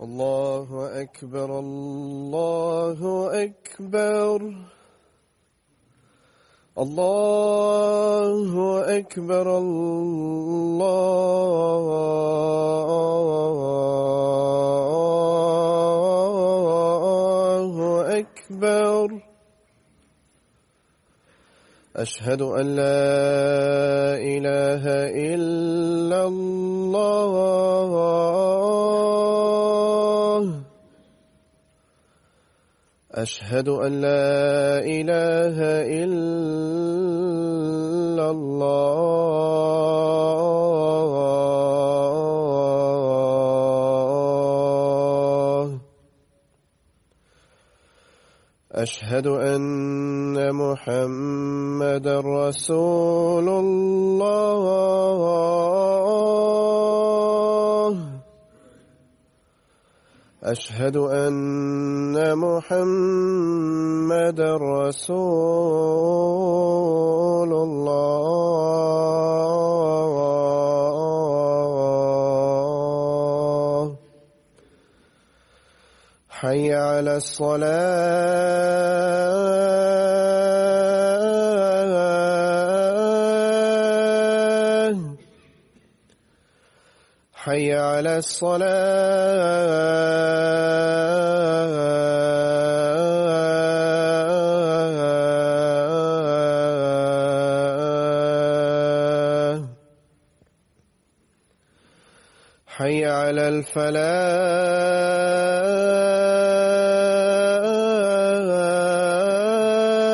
الله أكبر الله أكبر الله أكبر الله أكبر أشهد أن لا إله إلا الله أشهد أن لا إله إلا الله أشهد أن محمدًا رسول الله أشهد أن محمدًا رسول الله حي على الصلاة حي على الصلاة حي على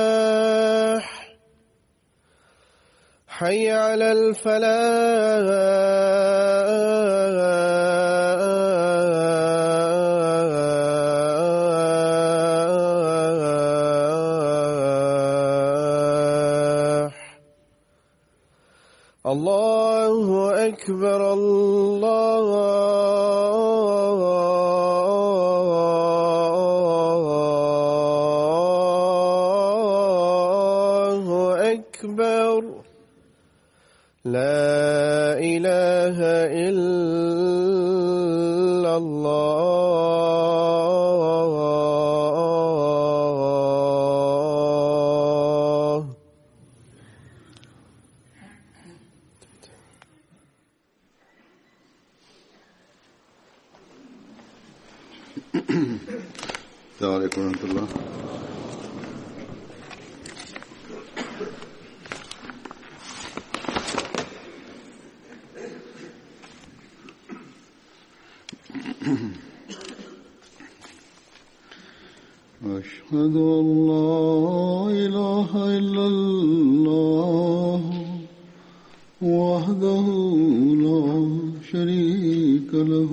الفلاح حي على الفلاح الله أكبر الله أكبر لا إله إلا الله السلام عليكم ورحمة الله. أشهد أن لا إله إلا الله وحده لا شريك له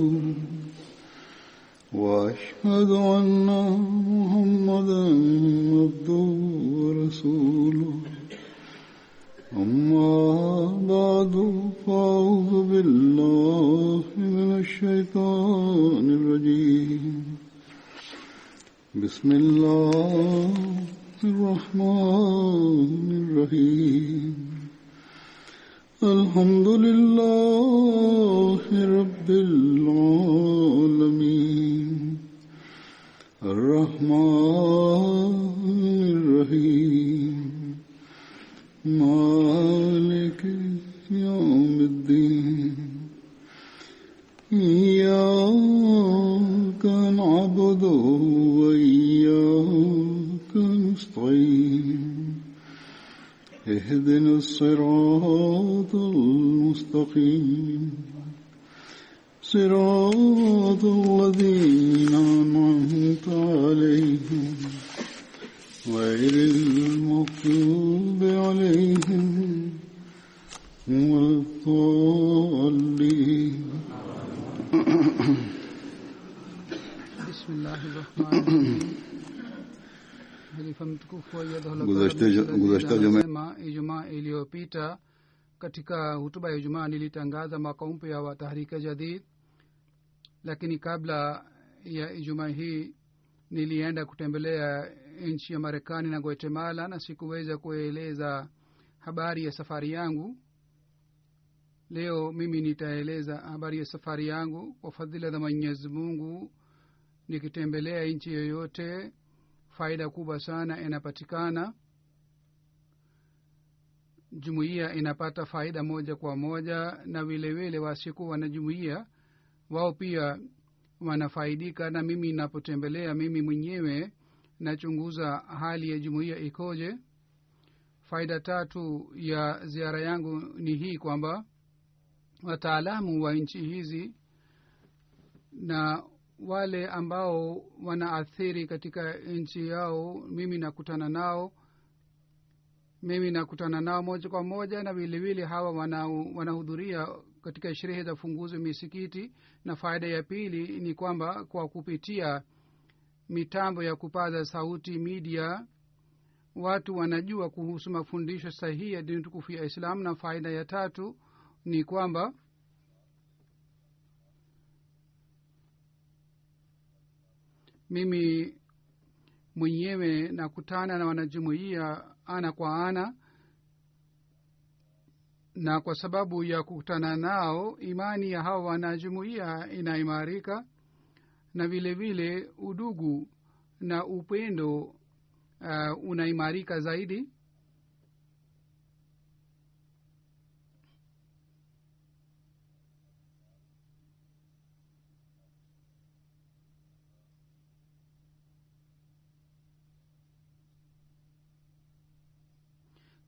وأشهد أن محمدًا عبده ورسوله أما بعد فأعوذ بالله من الشيطان الرجيم بسم الله الرحمن الرحيم الحمد لله رب العالمين الرحمن الرحيم مالك يوم الدين إياك نعبد وإياك نستعين اهدنا الصراط المستقيم صراط الذين أنعمت عليهم غير المغضوب عليهم ولا الضالين. Ijumaa iliyopita katika hutuba ya Ijumaa nilitangaza mwaka mpya wa Tahrika Jadid, lakini kabla ya Ijumaa hii nilienda kutembelea nchi ya Marekani na Guatemala na sikuweza kueleza habari ya safari yangu. Leo mimi nitaeleza habari ya safari yangu kwa fadhila za Mwenyezi Mungu. nikitembelea nchi yoyote faida kubwa sana inapatikana. Jumuiya inapata faida moja kwa moja, na vile vile wasikuwa wanajumuiya wao pia wanafaidika. Na mimi ninapotembelea, mimi mwenyewe nachunguza hali ya jumuiya ikoje. Faida tatu ya ziara yangu ni hii kwamba wataalamu wa nchi hizi na wale ambao wanaathiri katika nchi yao, mimi nakutana nao moja kwa moja, na vile vile hawa wanahudhuria katika sherehe za funguzi misikiti. Na faida ya pili ni kwamba kwa kupitia mitambo ya kupaza sauti media, watu wanajua kuhusu mafundisho sahihi ya dini tukufu ya Islam. Na faida ya tatu ni kwamba mimi mwenyewe nakutana na wanajumuiya ana kwa ana, na kwa sababu ya kukutana nao imani ya hawa wanajumuiya inaimarika, na vile vile udugu na upendo unaimarika zaidi.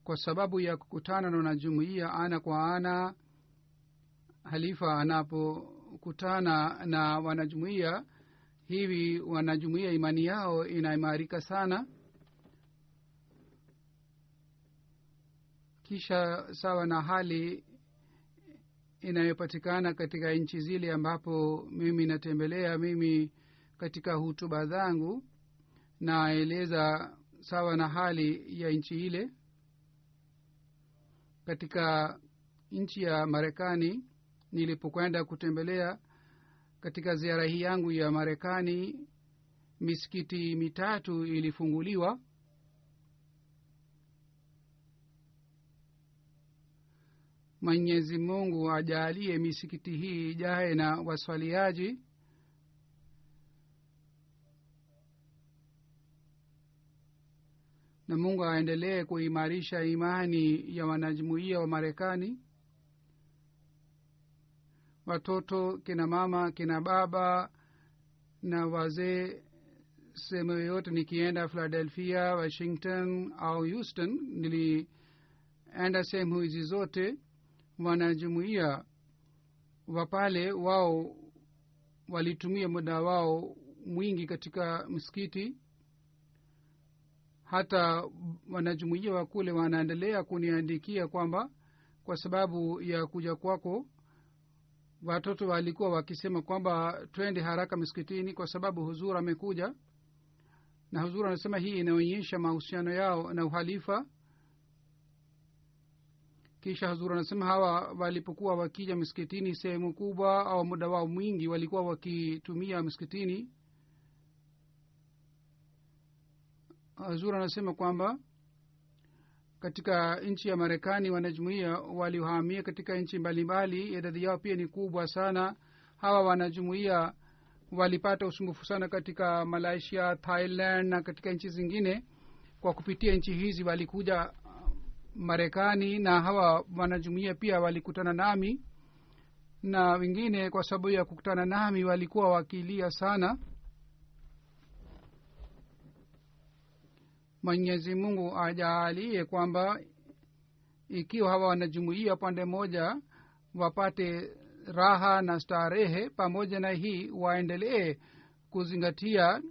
Kwa sababu ya kukutana na wanajumuiya ana kwa ana, halifa anapokutana na wanajumuiya hivi, wanajumuiya imani yao inaimarika sana. Kisha sawa na hali inayopatikana katika nchi zile ambapo mimi natembelea, mimi katika hutuba zangu naeleza sawa na hali ya nchi ile. Katika nchi ya Marekani nilipokwenda kutembelea, katika ziara hii yangu ya Marekani, misikiti mitatu ilifunguliwa. Mwenyezi Mungu ajalie misikiti hii ijae na waswaliaji, na Mungu aendelee kuimarisha imani ya wanajumuiya wa Marekani. Watoto, kina mama, kina baba na wazee, sehemu yoyote nikienda, Philadelphia, Washington au Houston, nilienda sehemu hizi zote, wanajumuiya wa pale wao walitumia muda wao mwingi katika msikiti. Hata wanajumuiya wa kule wanaendelea kuniandikia kwamba kwa sababu ya kuja kwako, watoto walikuwa wakisema kwamba twende haraka msikitini kwa sababu huzur amekuja. Na huzur anasema hii inaonyesha mahusiano yao na uhalifa. Kisha huzur anasema hawa walipokuwa wakija msikitini sehemu kubwa au muda wao mwingi walikuwa wakitumia msikitini. Huzur anasema kwamba katika nchi ya Marekani wanajumuiya waliohamia katika nchi mbalimbali, idadi yao pia ni kubwa sana. Hawa wanajumuiya walipata usumbufu sana katika Malaysia, Thailand na katika nchi zingine. Kwa kupitia nchi hizi walikuja Marekani, na hawa wanajumuiya pia walikutana nami, na wengine kwa sababu ya kukutana nami walikuwa wakilia sana. Mwenyezi Mungu ajalie kwamba ikiwa hawa wanajumuiya pande moja wapate raha na starehe, pamoja na hii waendelee kuzingatia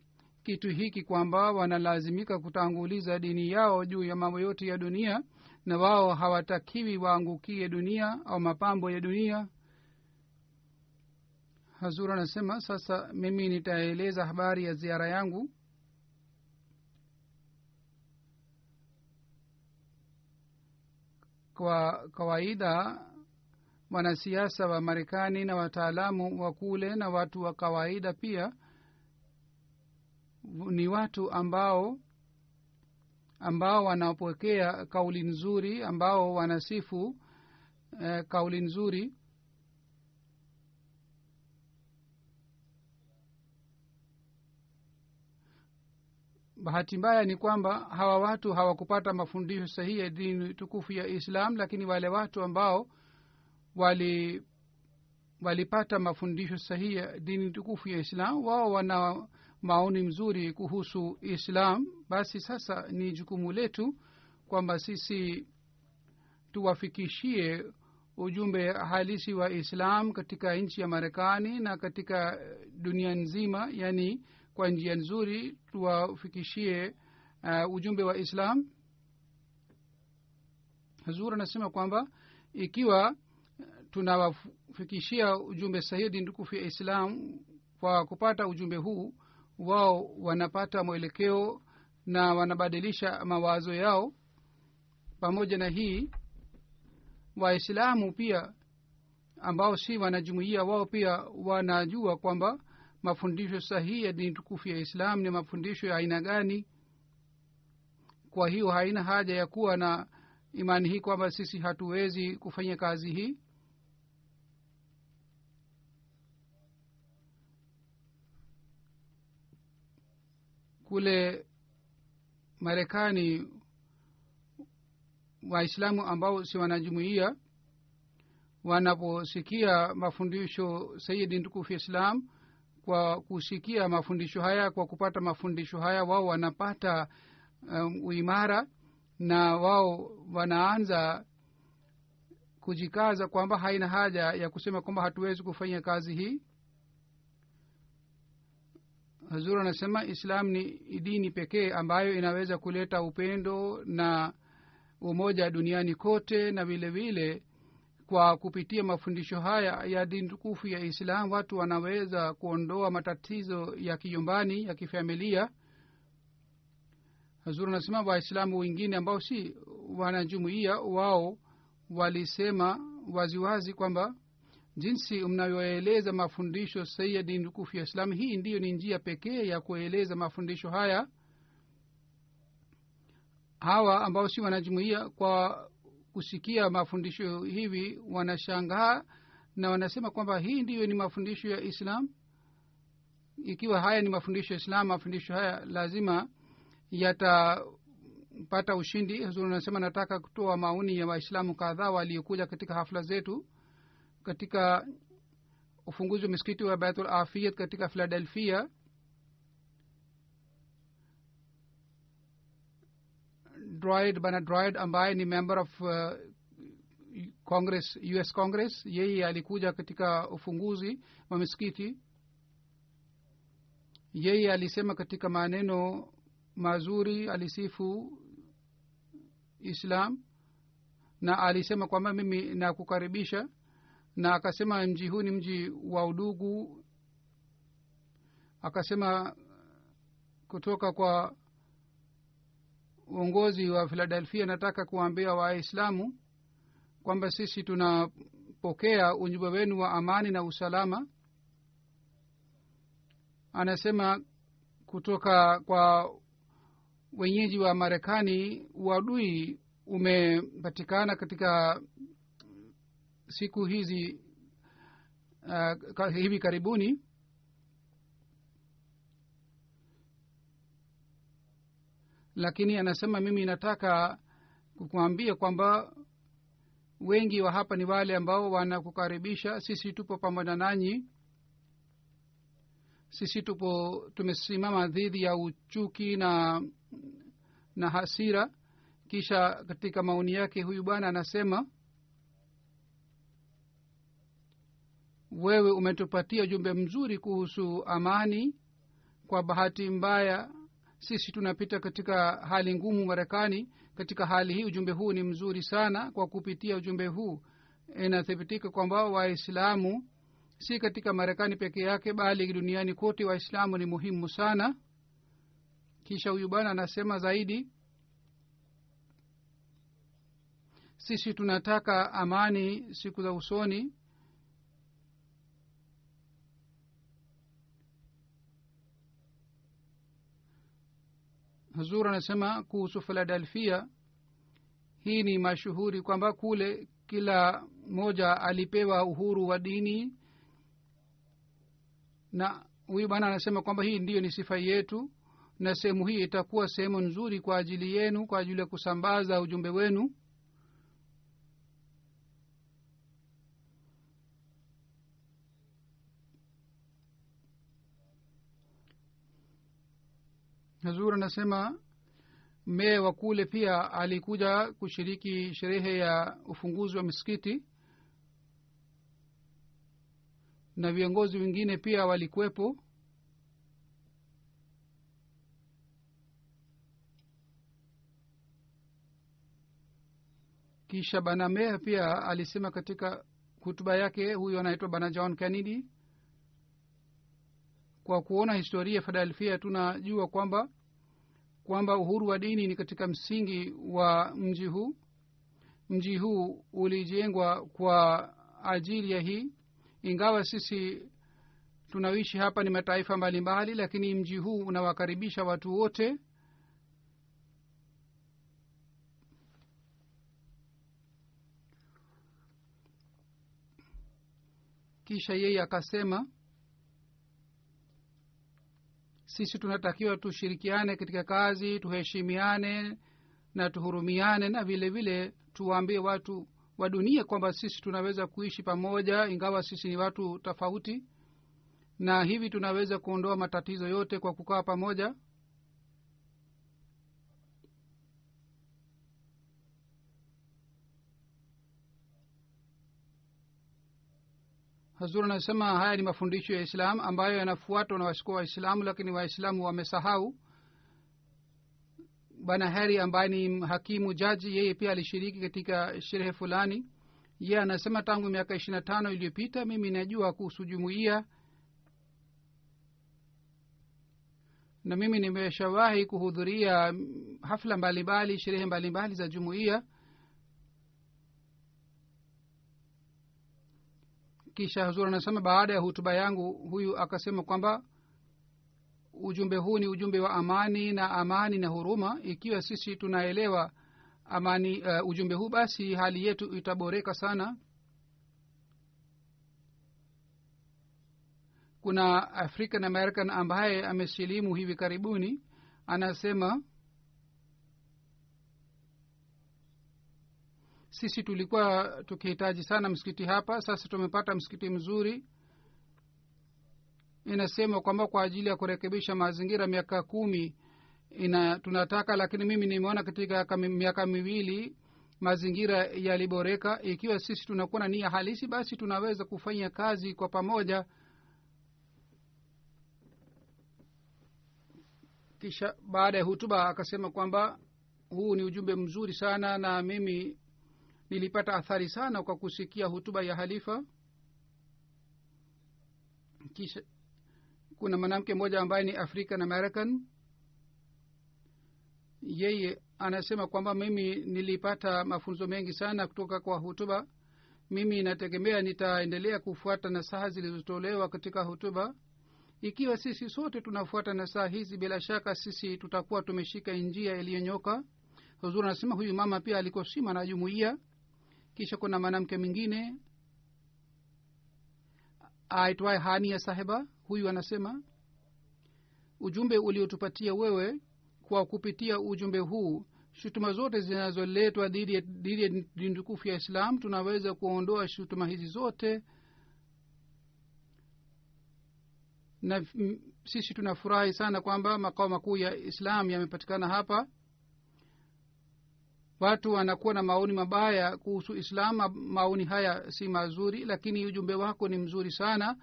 kitu hiki kwamba wanalazimika kutanguliza dini yao juu ya mambo yote ya dunia, na wao hawatakiwi waangukie dunia au mapambo ya dunia. Hazur anasema sasa mimi nitaeleza habari ya ziara yangu. Kwa kawaida wanasiasa wa Marekani na wataalamu wa kule na watu wa kawaida pia ni watu ambao wanapokea kauli nzuri, ambao wanasifu kauli nzuri. bahati mbaya ni kwamba hawa watu hawakupata mafundisho sahihi ya dini tukufu ya Islam, lakini wale watu ambao walipata mafundisho sahihi ya dini tukufu ya Islam, wao wana maoni mzuri kuhusu Islam. Basi sasa ni jukumu letu kwamba sisi tuwafikishie ujumbe halisi wa Islam katika nchi ya Marekani na katika dunia nzima, yani kwa njia nzuri tuwafikishie ujumbe wa Islam. Hazur anasema kwamba ikiwa tunawafikishia ujumbe sahihi dini tukufu ya Islam, kwa kupata ujumbe huu wao wanapata mwelekeo na wanabadilisha mawazo yao. Pamoja na hii, Waislamu pia ambao si wanajumuiya, wao pia wanajua kwamba mafundisho sahihi ya dini tukufu ya Islam ni mafundisho ya aina gani. Kwa hiyo haina haja ya kuwa na imani hii kwamba sisi hatuwezi kufanya kazi hii. Kule Marekani, Waislamu ambao si wanajumuiya wanaposikia mafundisho sahihi dini tukufu ya Islam, kwa kusikia mafundisho haya, kwa kupata mafundisho haya, wao wanapata uimara na wao wanaanza kujikaza kwamba haina haja ya kusema kwamba hatuwezi kufanya kazi hii. Hazur anasema Islam ni dini pekee ambayo inaweza kuleta upendo na umoja duniani kote, na vile vile kwa kupitia mafundisho haya ya dini tukufu ya Islam watu wanaweza kuondoa matatizo ya kinyumbani, ya kifamilia. Hazur anasema Waislamu wengine ambao si wanajumuiya, wao walisema waziwazi kwamba jinsi mnayoeleza mafundisho sahihi ya dini tukufu ya Islam, hii ndiyo ni njia pekee ya kueleza mafundisho haya. Hawa ambao si wanajumuiya kwa kusikia mafundisho hivi wanashangaa na wanasema kwamba hii ndiyo ni mafundisho ya Islam. Ikiwa haya ni mafundisho ya Islam, mafundisho haya lazima yatapata ushindi. Hazur anasema nataka kutoa maoni ya Waislamu kadhaa waliokuja katika hafla zetu katika ufunguzi wa msikiti wa Baitul Afiyat katika Philadelphia. Bana Droid ambaye ni member of Congress, US Congress, yeye alikuja katika ufunguzi wa msikiti. Yeye alisema katika maneno mazuri, alisifu Islam na alisema kwamba mimi nakukaribisha, na akasema mji huu ni mji wa udugu. Akasema kutoka kwa uongozi wa Philadelphia, nataka kuambia Waislamu kwamba sisi tunapokea ujumbe wenu wa amani na usalama. Anasema kutoka kwa wenyeji wa Marekani, uadui umepatikana katika siku hizi hivi karibuni. Lakini anasema mimi nataka kukuambia kwamba wengi wa hapa ni wale ambao wanakukaribisha. Sisi tupo pamoja nanyi, sisi tumesimama dhidi ya uchuki na hasira. Kisha katika maoni yake huyu bwana anasema, wewe umetupatia ujumbe mzuri kuhusu amani. Kwa bahati mbaya sisi tunapita katika hali ngumu Marekani. Katika hali hii ujumbe huu ni mzuri sana. Kwa kupitia ujumbe huu inathibitika kwamba Waislamu si katika Marekani peke yake bali duniani kote Waislamu ni muhimu sana. Kisha huyu bwana anasema zaidi, sisi tunataka amani siku za usoni. Hazur anasema kuhusu Philadelphia, hii ni mashuhuri kwamba kule kila moja alipewa uhuru wa dini, na huyu bwana anasema kwamba hii ndiyo ni sifa yetu, na sehemu hii itakuwa sehemu nzuri kwa ajili yenu, kwa ajili ya kusambaza ujumbe wenu. Hazur anasema meya wa kule pia alikuja kushiriki sherehe ya ufunguzi wa misikiti, na viongozi wengine pia walikuwepo. Kisha bana meya pia alisema katika hutuba yake, huyo anaitwa bana John Kennedy, kwa kuona historia ya Philadelphia tunajua kwamba uhuru wa dini ni katika msingi wa mji huu. Mji huu ulijengwa kwa ajili ya hii. Ingawa sisi tunaishi hapa ni mataifa mbalimbali, lakini mji huu unawakaribisha watu wote. Kisha yeye akasema sisi tunatakiwa tushirikiane katika kazi, tuheshimiane na tuhurumiane, na vile vile tuwaambie watu wa dunia kwamba sisi tunaweza kuishi pamoja ingawa sisi ni watu tofauti, na hivi tunaweza kuondoa matatizo yote kwa kukaa pamoja. Hazur anasema haya ni mafundisho ya Islam ambayo yanafuatwa na wasikuwa Waislamu, lakini Waislamu wamesahau. Bwana Harry ambaye ni hakimu jaji, yeye pia alishiriki katika sherehe fulani. Yeye anasema tangu miaka 25 iliyopita mimi najua kuhusu jumuiya, na mimi nimeshawahi kuhudhuria hafla mbalimbali, sherehe mbalimbali za jumuiya. Kisha Hazur anasema baada ya hutuba yangu huyu akasema kwamba ujumbe huu ni ujumbe wa amani na huruma. Ikiwa sisi tunaelewa amani ujumbe huu, basi hali yetu itaboreka sana. Kuna African American ambaye amesilimu hivi karibuni, anasema sisi tulikuwa tukihitaji sana msikiti hapa, sasa tumepata msikiti mzuri. Inasema kwamba kwa ajili ya kurekebisha mazingira miaka 10 tunataka, lakini mimi nimeona katika miaka 2 mazingira yaliboreka. Ikiwa sisi tunakuwa na nia halisi, basi tunaweza kufanya kazi kwa pamoja. Kisha baada ya hutuba akasema kwamba huu ni ujumbe mzuri sana, na mimi nilipata athari sana kwa kusikia hutuba ya halifa. Kisha kuna mwanamke mmoja ambaye ni African American, yeye anasema kwamba mimi nilipata mafunzo mengi sana kutoka kwa hutuba. Mimi nategemea nitaendelea kufuata nasaha zilizotolewa katika hutuba. Ikiwa sisi sote tunafuata nasaha hizi, bila shaka sisi tutakuwa tumeshika njia iliyonyoka. Huzuri anasema huyu mama pia alikosima na jumuiya. Kisha kuna mwanamke mwingine aitwaye Hania Sahiba, huyu anasema ujumbe uliotupatia wewe, kwa kupitia ujumbe huu shutuma zote zinazoletwa dhidi ya dini tukufu ya Islam tunaweza kuondoa shutuma hizi zote, na sisi tunafurahi sana kwamba makao makuu ya Islam yamepatikana hapa. Watu wanakuwa na maoni mabaya kuhusu Islam, maoni haya si mazuri, lakini ujumbe wako ni mzuri sana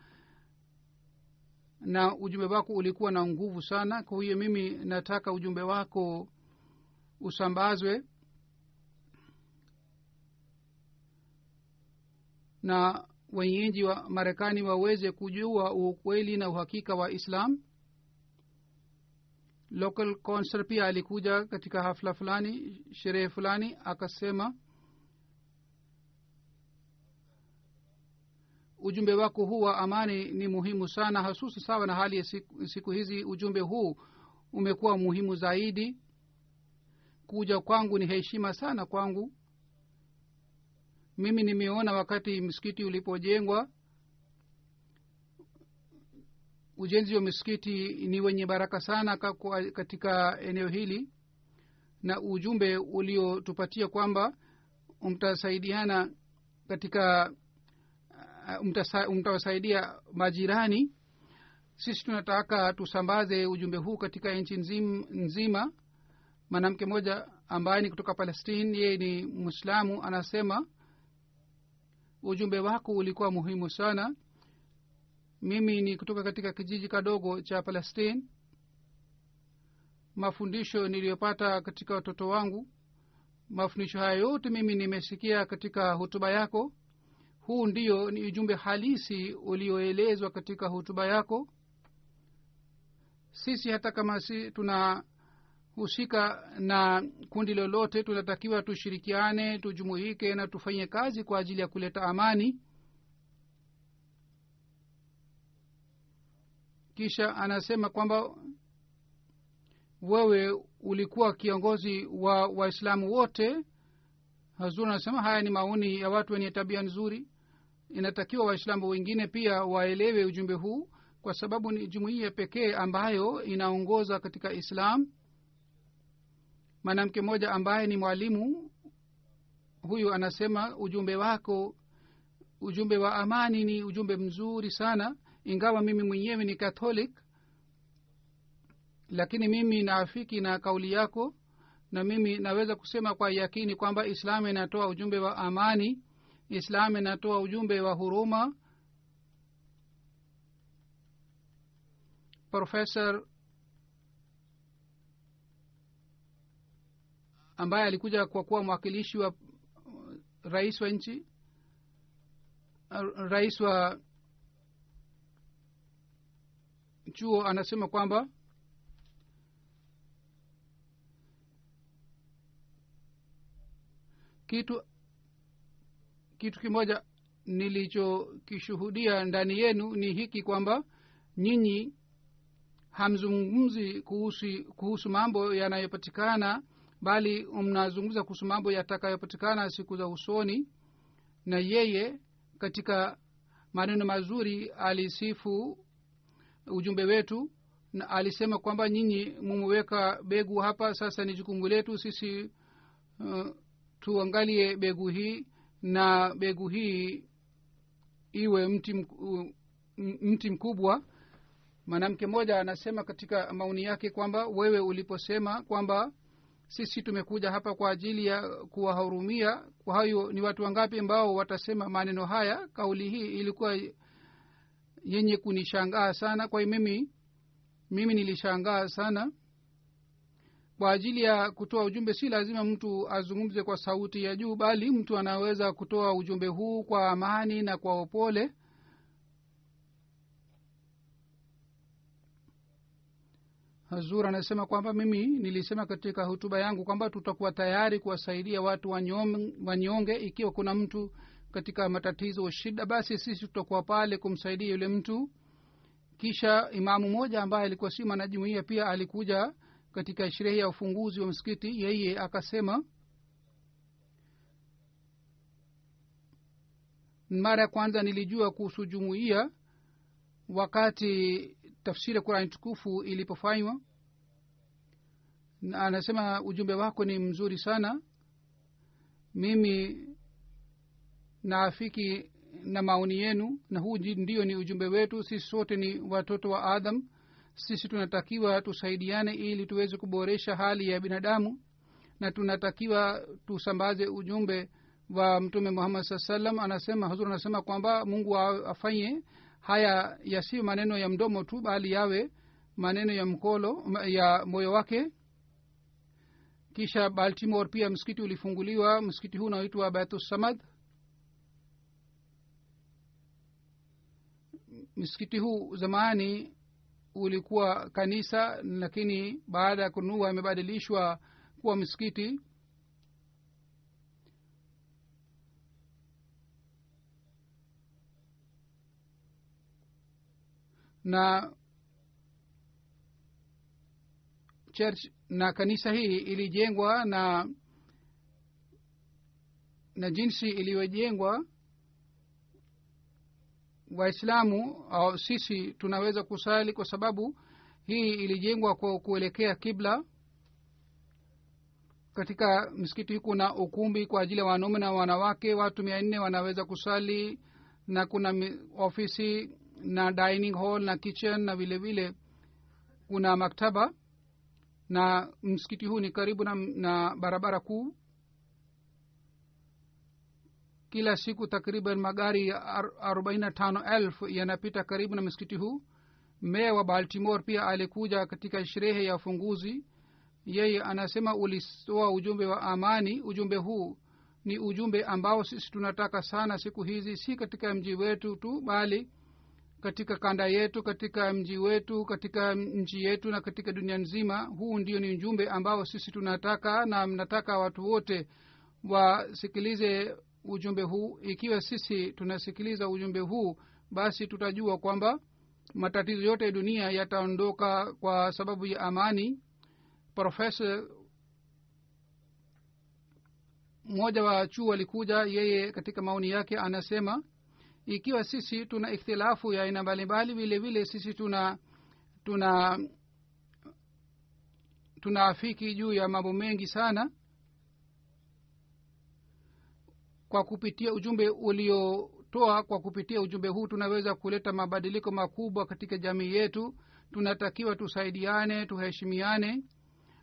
na ujumbe wako ulikuwa na nguvu sana. Kwa hiyo mimi nataka ujumbe wako usambazwe na wenyeji wa Marekani waweze kujua ukweli na uhakika wa Islam. Local concert pia alikuja katika hafla fulani, sherehe fulani, akasema ujumbe wako huu wa amani ni muhimu sana, hasusi sawa na hali ya siku hizi. Ujumbe huu umekuwa muhimu zaidi. Kuja kwangu ni heshima sana kwangu. Mimi nimeona wakati msikiti ulipojengwa, ujenzi wa misikiti ni wenye baraka sana katika eneo hili, na ujumbe uliotupatia kwamba mtasaidiana katika mtawasaidia majirani. Sisi tunataka tusambaze ujumbe huu katika nchi nzima. mwanamke mmoja ambaye ni kutoka Palestine, yeye ni Muislamu, anasema ujumbe wako ulikuwa muhimu sana. Mimi ni kutoka katika kijiji kadogo cha Palestine. Mafundisho niliyopata katika watoto wangu, mafundisho haya yote mimi nimesikia katika hotuba yako. Huu ndio ni ujumbe halisi ulioelezwa katika hotuba yako. Sisi hata kama tunahusika na kundi lolote, tunatakiwa tushirikiane, tujumuike na tufanye kazi kwa ajili ya kuleta amani. Kisha anasema kwamba wewe ulikuwa kiongozi wa Waislamu wote. Hazur anasema haya ni maoni ya watu wenye tabia nzuri. Inatakiwa Waislamu wengine pia waelewe ujumbe huu, kwa sababu ni jumuiya pekee ambayo inaongoza katika Islam. mwanamke mmoja ambaye ni mwalimu, huyu anasema ujumbe wako, ujumbe wa amani ni ujumbe mzuri sana. Ingawa mimi mwenyewe ni Catholic, lakini mimi naafiki na kauli yako, na mimi naweza kusema kwa yakini kwamba Islam inatoa ujumbe wa amani, Islam inatoa ujumbe wa huruma. Professor ambaye alikuja kwa kuwa mwakilishi wa rais wa nchi, rais wa chuo, anasema kwamba kitu kimoja nilichokishuhudia ndani yenu ni hiki, kwamba nyinyi hamzungumzi kuhusu mambo yanayopatikana, bali mnazungumza kuhusu mambo yatakayopatikana siku za usoni. Na yeye katika maneno mazuri alisifu ujumbe wetu, na alisema kwamba nyinyi mumeweka begu hapa, sasa ni jukumu letu sisi tuangalie begu hii, na begu hii iwe mti mkubwa. mwanamke mmoja anasema katika maoni yake kwamba wewe uliposema kwamba sisi tumekuja hapa kwa ajili ya kuwahurumia, kwa hiyo ni watu wangapi ambao watasema maneno haya? Kauli hii ilikuwa yenye kunishangaa sana. Kwa hiyo mimi nilishangaa sana. Kwa ajili ya kutoa ujumbe si lazima mtu azungumze kwa sauti ya juu, bali mtu anaweza kutoa ujumbe huu kwa amani na kwa upole. Hazur anasema kwamba mimi nilisema katika hotuba yangu kwamba tutakuwa tayari kuwasaidia watu wanyonge. Ikiwa kuna mtu katika matatizo au shida, basi sisi tutakuwa pale kumsaidia yule mtu. Kisha imamu mmoja ambaye alikuwa si mwanajumuiya pia alikuja katika sherehe ya ufunguzi wa msikiti. Yeye akasema, mara ya kwanza nilijua kuhusu jumuiya wakati tafsiri ya Qur'an tukufu ilipofanywa. Na anasema ujumbe wako ni mzuri sana, mimi naafiki na maoni yenu, na huu ndio ni ujumbe wetu. Sisi sote ni watoto wa Adam. Sisi tunatakiwa tusaidiane ili tuweze kuboresha hali ya binadamu, na tunatakiwa tusambaze ujumbe wa Mtume Muhammad sallallahu alaihi wasallam. Anasema Hazur anasema kwamba Mungu afanye haya yasiwe maneno ya mdomo tu, bali yawe maneno ya mkolo ya moyo wake. Kisha Baltimore pia msikiti ulifunguliwa. Msikiti huu unaitwa Baitus Samad. Msikiti huu zamani ulikuwa kanisa, lakini baada ya kununua imebadilishwa kuwa msikiti. Na church na kanisa hii ilijengwa na jinsi iliyojengwa waislamu au sisi tunaweza kusali kwa sababu hii ilijengwa kwa kuelekea kibla. Katika msikiti huu kuna ukumbi kwa ajili ya wanaume na wanawake, watu 400 wanaweza kusali, na kuna ofisi na dining hall na kitchen, na vile vile kuna maktaba, na msikiti huu ni karibu na barabara kuu. Kila siku takriban magari 45,000 yanapita karibu na msikiti huu. Meya wa Baltimore pia alikuja katika sherehe ya ufunguzi. Yeye anasema ulitoa ujumbe wa amani. Ujumbe huu ni ujumbe ambao sisi tunataka sana siku hizi, si katika mji wetu tu, bali katika kanda yetu, katika mji wetu, katika nchi yetu na katika dunia nzima. Huu ndio ni ujumbe ambao sisi tunataka, na mnataka watu wote wasikilize ujumbe huu. Ikiwa sisi tunasikiliza ujumbe huu, basi tutajua kwamba matatizo yote ya dunia yataondoka kwa sababu ya amani. Profesa mmoja wa chuo alikuja, yeye katika maoni yake anasema ikiwa sisi tuna ikhtilafu ya aina mbalimbali, vile vile sisi tunaafiki juu ya mambo mengi sana. Kwa kupitia ujumbe uliotoa, kwa kupitia ujumbe huu tunaweza kuleta mabadiliko makubwa katika jamii yetu. Tunatakiwa tusaidiane, tuheshimiane.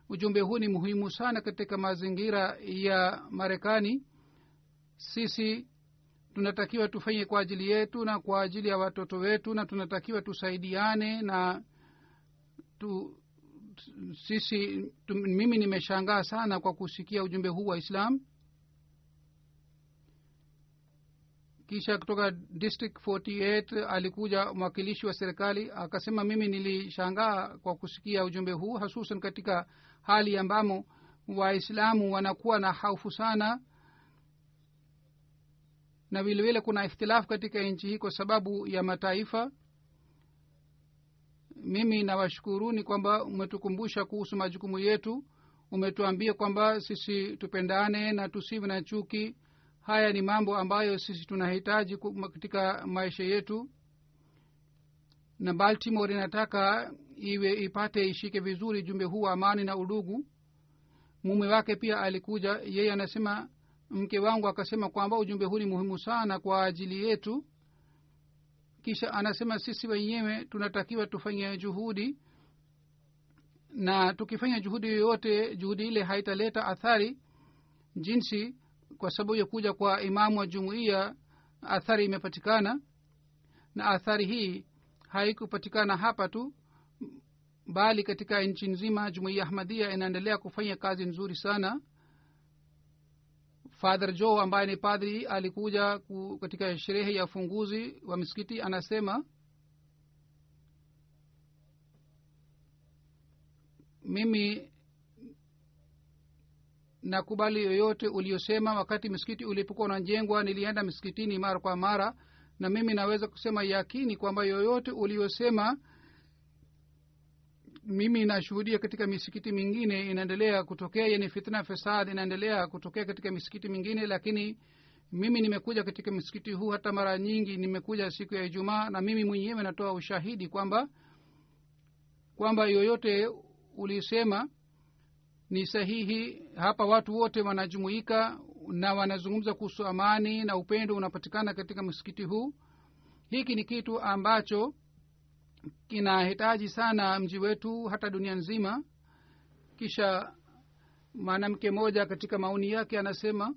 Ujumbe huu ni muhimu sana katika mazingira ya Marekani. Sisi tunatakiwa tufanye kwa ajili yetu na kwa ajili ya watoto wetu, na tunatakiwa tusaidiane. Na mimi nimeshangaa sana kwa kusikia ujumbe huu wa Islam. Kisha kutoka district 48 alikuja mwakilishi wa serikali, akasema mimi nilishangaa kwa kusikia ujumbe huu, hususan katika hali ambamo waislamu wanakuwa na hofu sana, na vile vile kuna ikhtilafu katika nchi hii kwa sababu ya mataifa. Mimi nawashukuruni kwamba umetukumbusha kuhusu majukumu yetu. Umetuambia kwamba sisi tupendane na tusiwe na chuki. Haya ni mambo ambayo sisi tunahitaji katika maisha yetu, na Baltimore inataka ishike vizuri jumbe huu wa amani na udugu. Mume wake pia alikuja, yeye anasema, mke wangu akasema kwamba ujumbe huu ni muhimu sana kwa ajili yetu. Kisha anasema sisi wenyewe tunatakiwa tufanye juhudi, na tukifanya juhudi yoyote, juhudi ile haitaleta athari jinsi kwa sababu ya kuja kwa imamu wa jumuiya athari imepatikana. Na athari hii haikupatikana hapa tu, bali katika nchi nzima. Jumuiya Ahmadiyya inaendelea kufanya kazi nzuri sana. Father Joe ambaye ni padri alikuja katika sherehe ya ufunguzi wa msikiti. Anasema mimi nakubali yoyote uliosema. Wakati msikiti ulipokuwa unajengwa nilienda msikitini mara kwa mara, na mimi naweza kusema yakini kwamba yoyote uliosema mimi nashuhudia katika misikiti mingine inaendelea kutokea, yani fitna fasad inaendelea kutokea katika misikiti mingine. Lakini mimi nimekuja katika msikiti huu hata mara nyingi, nimekuja siku ya Ijumaa, na mimi mwenyewe natoa ushahidi kwamba yoyote ulisema ni sahihi. Hapa watu wote wanajumuika na wanazungumza kuhusu amani na upendo unapatikana katika msikiti huu. Hiki ni kitu ambacho kinahitaji sana mji wetu, hata dunia nzima. Kisha mwanamke mmoja katika maoni yake anasema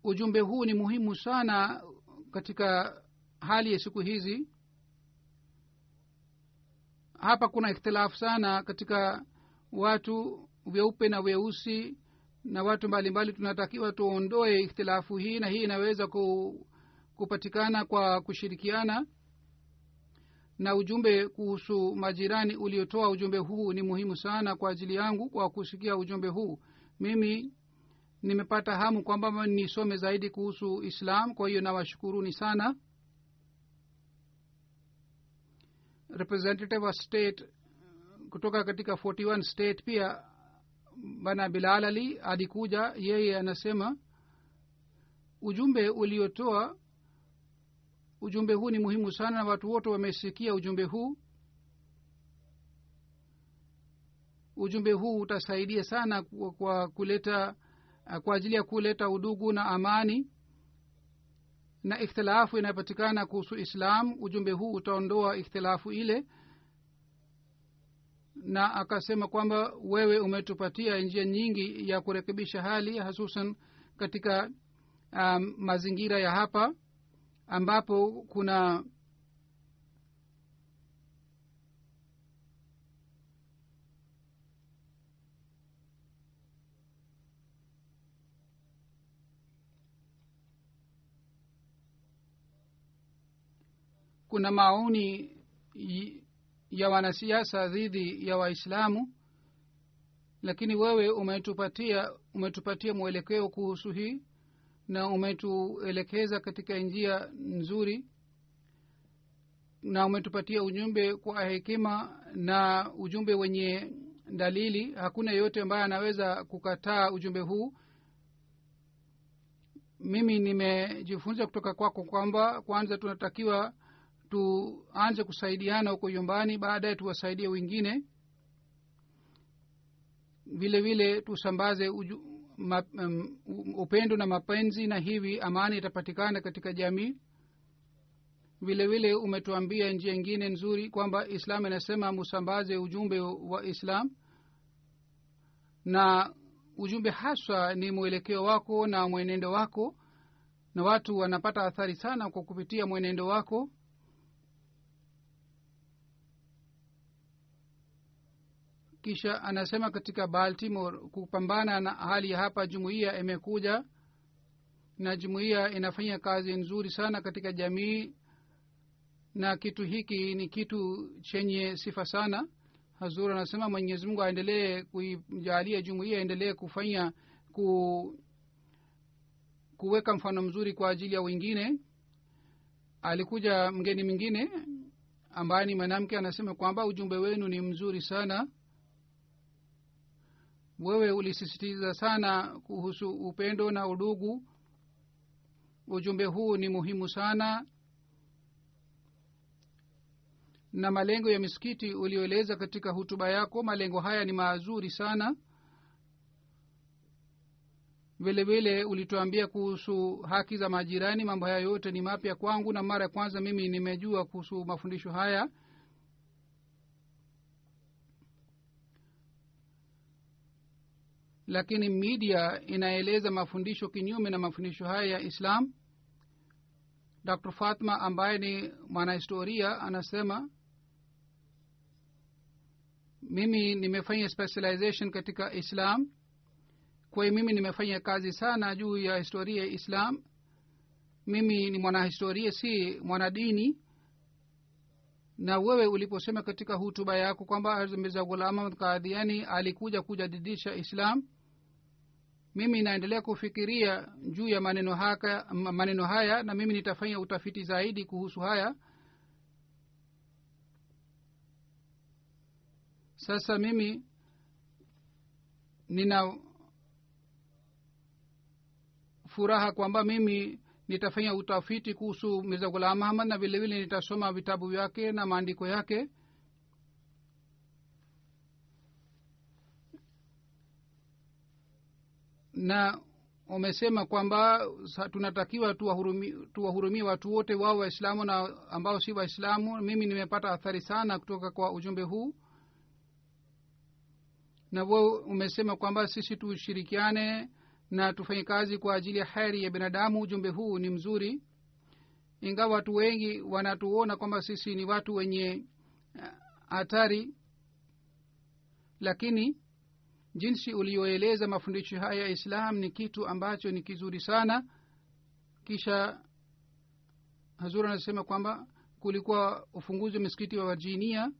ujumbe huu ni muhimu sana katika hali ya siku hizi. Hapa kuna ikhtilafu sana katika watu weupe na weusi na watu mbalimbali. Tunatakiwa tuondoe ikhtilafu hii, na hii inaweza kupatikana kwa kushirikiana. Na ujumbe kuhusu majirani uliotoa ujumbe huu ni muhimu sana kwa ajili yangu. Kwa kusikia ujumbe huu mimi nimepata hamu kwamba nisome zaidi kuhusu Islam. Kwa hiyo nawashukuruni sana. Representative wa state kutoka katika 41 state pia bana Bilal Ali alikuja. Yeye anasema ujumbe uliotoa ujumbe huu ni muhimu sana na watu wote wamesikia ujumbe huu. Ujumbe huu utasaidia sana kwa ajili ya kuleta udugu na amani na ikhtilafu inapatikana kuhusu Islam. Ujumbe huu utaondoa ikhtilafu ile. Na akasema kwamba wewe umetupatia njia nyingi ya kurekebisha hali, hususan katika mazingira ya hapa ambapo kuna maoni ya wanasiasa dhidi ya Waislamu, lakini wewe umetupatia mwelekeo kuhusu hii na umetuelekeza katika njia nzuri na umetupatia ujumbe kwa hekima na ujumbe wenye dalili. Hakuna yote ambaye anaweza kukataa ujumbe huu. Mimi nimejifunza kutoka kwako kwamba kwanza tunatakiwa tuanze kusaidiana huko nyumbani, baadaye tuwasaidie wengine. Vile vile tusambaze upendo na mapenzi, na hivi amani itapatikana katika jamii. Vile vile umetuambia njia nyingine nzuri kwamba Islam inasema musambaze ujumbe wa Islam, na ujumbe haswa ni mwelekeo wako na mwenendo wako, na watu wanapata athari sana kwa kupitia mwenendo wako. Kisha anasema katika Baltimore kupambana na hali ya hapa, jumuiya imekuja na jumuiya inafanya kazi nzuri sana katika jamii, na kitu hiki ni kitu chenye sifa sana. Hazur anasema Mwenyezi Mungu aendelee kuijalia jumuiya endelee kufanya kuweka mfano mzuri kwa ajili ya wengine. Alikuja mgeni mwingine ambaye ni mwanamke, anasema kwamba ujumbe wenu ni mzuri sana. Wewe ulisisitiza sana kuhusu upendo na udugu. Ujumbe huu ni muhimu sana, na malengo ya misikiti ulioeleza katika hutuba yako, malengo haya ni mazuri sana. Vile vile ulituambia kuhusu haki za majirani. Mambo haya yote ni mapya kwangu, na mara ya kwanza mimi nimejua kuhusu mafundisho haya. Lakini media inaeleza mafundisho kinyume na mafundisho haya ya Islam. Dr. Fatma ambaye ni mwanahistoria anasema, mimi nimefanya specialization katika Islam, kwa hiyo mimi nimefanya kazi sana juu ya historia ya Islam. Mimi ni mwanahistoria, si mwanadini. Na wewe uliposema katika hutuba yako kwamba Mirza Ghulam Ahmad Qadiani alikuja kujadidisha Islam, mimi naendelea kufikiria juu ya maneno haya na mimi nitafanya utafiti zaidi kuhusu haya. Sasa mimi nina furaha kwamba mimi nitafanya utafiti kuhusu Mirza Ghulam Ahmad, na vile vile nitasoma vitabu vyake na maandiko yake. Na umesema kwamba tunatakiwa tuwahurumie watu wote, wao Waislamu na ambao si Waislamu. Mimi nimepata athari sana kutoka kwa ujumbe huu. Na wewe umesema kwamba sisi tushirikiane na tufanye kazi kwa ajili ya heri ya binadamu. Ujumbe huu ni mzuri, ingawa watu wengi wanatuona kwamba sisi ni watu wenye hatari, lakini jinsi ulioeleza mafundisho haya ya Islam ni kitu ambacho ni kizuri sana. Kisha Hazur anasema kwamba kulikuwa ufunguzi wa msikiti wa Virginia,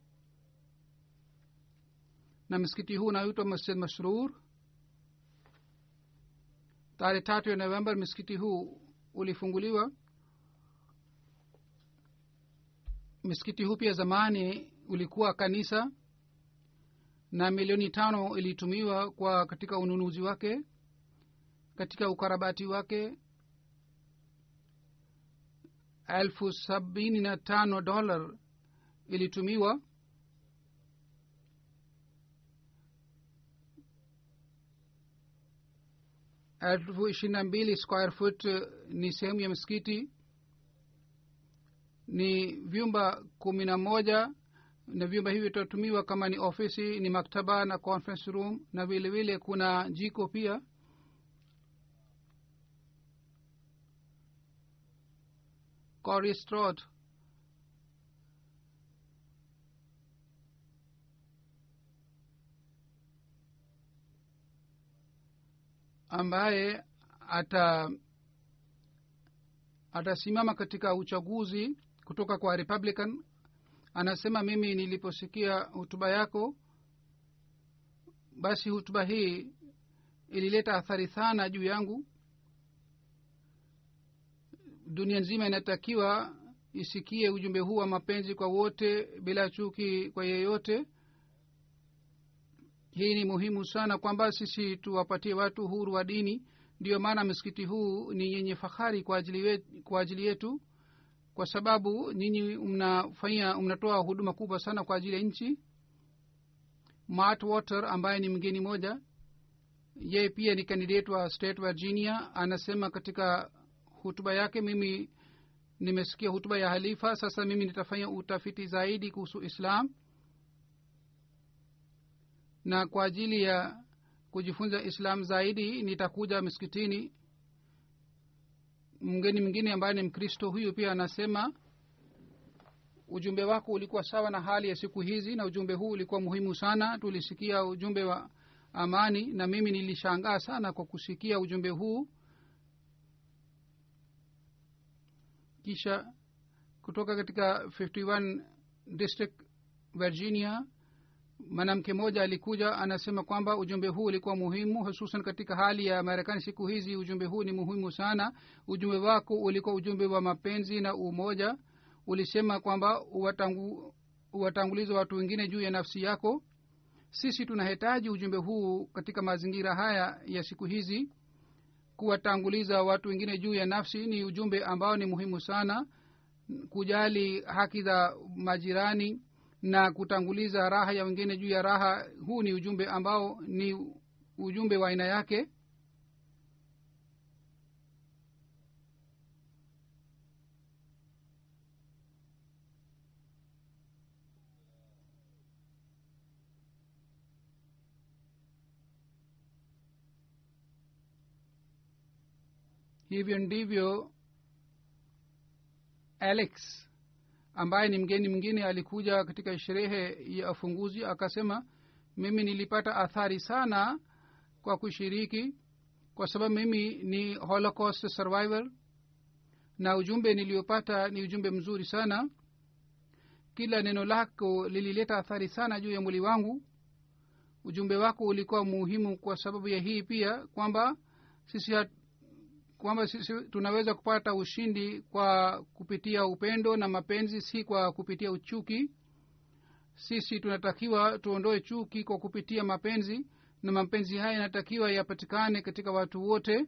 na msikiti huu unaitwa Masjid Masrur. Tarehe 3 ya Novemba msikiti huu ulifunguliwa. Msikiti huu pia zamani ulikuwa kanisa, na milioni 5 ilitumiwa katika ununuzi wake, katika ukarabati wake. $75,000 ilitumiwa. elfu 22 square foot ni sehemu ya msikiti, ni vyumba 11, na vyumba hivi vitatumiwa kama ni ofisi, ni maktaba na conference room, na vile vile kuna jiko pia. Corey Stroud ambaye atasimama katika uchaguzi kutoka kwa Republican anasema, mimi niliposikia hutuba yako, basi hutuba hii ilileta athari sana juu yangu. Dunia nzima inatakiwa isikie ujumbe huu wa mapenzi kwa wote bila chuki kwa yeyote. Hii ni muhimu sana kwamba sisi tuwapatie watu huru wa dini. Ndio maana msikiti huu ni yenye fahari kwa ajili yetu, kwa sababu nyinyi mnatoa huduma kubwa sana kwa ajili ya nchi. Matt Water ambaye ni mgeni moja, yeye pia ni candidate wa State Virginia, anasema katika hutuba yake, mimi nimesikia hutuba ya halifa, sasa mimi nitafanya utafiti zaidi kuhusu Islam, na kwa ajili ya kujifunza Islam zaidi nitakuja msikitini. Mgeni mwingine ambaye ni Mkristo, huyu pia anasema, ujumbe wako ulikuwa sawa na hali ya siku hizi, na ujumbe huu ulikuwa muhimu sana. Tulisikia ujumbe wa amani, na mimi nilishangaa sana kwa kusikia ujumbe huu. Kisha kutoka katika 51 district Virginia, mwanamke mmoja alikuja, anasema kwamba ujumbe huu ulikuwa muhimu, hususan katika hali ya Marekani siku hizi. Ujumbe huu ni muhimu sana. Ujumbe wako ulikuwa ujumbe wa mapenzi na umoja. Ulisema kwamba uwatangulize watu wengine juu ya nafsi yako. Sisi tunahitaji ujumbe huu katika mazingira haya ya siku hizi. Kuwatanguliza watu wengine juu ya nafsi ni ujumbe ambao ni muhimu sana. Kujali haki za majirani na kutanguliza raha ya wengine juu ya raha, huu ni ujumbe ambao ni ujumbe wa aina yake. Hivyo ndivyo Alex ambaye ni mgeni mwingine alikuja katika sherehe ya ufunguzi, akasema, mimi nilipata athari sana kwa kushiriki, kwa sababu mimi ni Holocaust survivor, na ujumbe niliopata ni ujumbe mzuri sana. Kila neno lako lilileta athari sana juu ya mwili wangu. Ujumbe wako ulikuwa muhimu kwa sababu ya hii pia, kwamba sisi tunaweza kupata ushindi kwa kupitia upendo na mapenzi, si kwa kupitia uchuki. Sisi tunatakiwa tuondoe chuki kwa kupitia mapenzi, na mapenzi haya yanatakiwa yapatikane katika watu wote,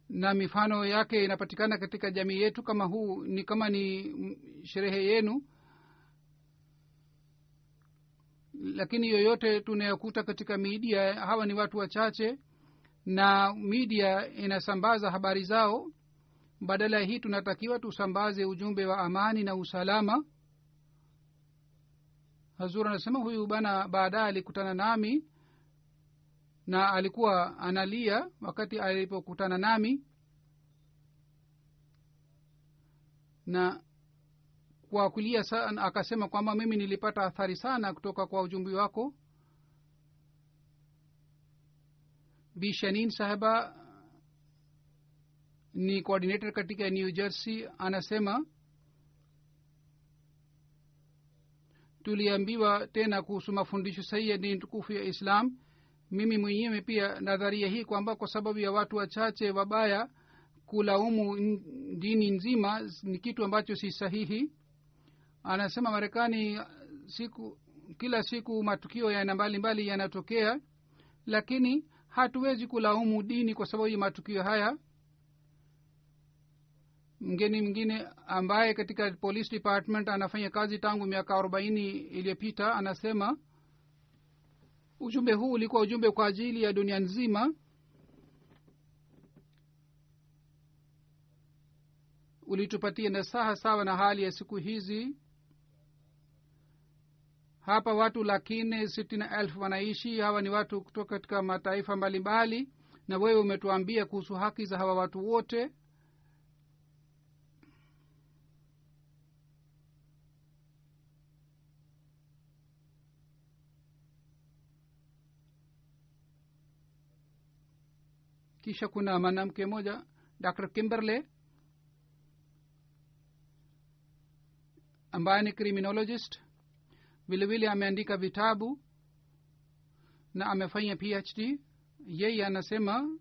na mifano yake inapatikana katika jamii yetu. Kama ni sherehe yenu, lakini yoyote tunayokuta katika media, hawa ni watu wachache, na media inasambaza habari zao. Badala hii tunatakiwa tusambaze ujumbe wa amani na usalama. Hazur anasema, huyu bana baadaye alikutana nami na alikuwa analia wakati alipokutana nami, na kwa kulia sana akasema kwamba mimi nilipata athari sana kutoka kwa ujumbe wako. Bi Shanin Sahaba ni coordinator katika New Jersey, anasema, tuliambiwa tena kuhusu mafundisho sahihi ya dini tukufu ya Islam. Mimi mwenyewe pia nadharia hii kwamba kwa sababu ya watu wachache wabaya kulaumu dini nzima ni kitu ambacho si sahihi. Anasema Marekani kila siku matukio ya aina mbalimbali yanatokea, lakini hatuwezi kulaumu dini kwa sababu ya matukio haya. mgeni mwingine ambaye katika police department anafanya kazi tangu miaka 40 iliyopita anasema ujumbe huu ulikuwa ujumbe kwa ajili ya dunia nzima. Ulitupatia nasaha sawa na hali ya siku hizi. Hapa watu 160,000 wanaishi. Hawa ni watu kutoka katika mataifa mbalimbali, na wewe umetuambia kuhusu haki za hawa watu wote. Kisha kuna mwanamke mmoja Dr. Kimberley ambaye ni criminologist, vile vile ameandika vitabu na amefanya PhD. Yeye anasema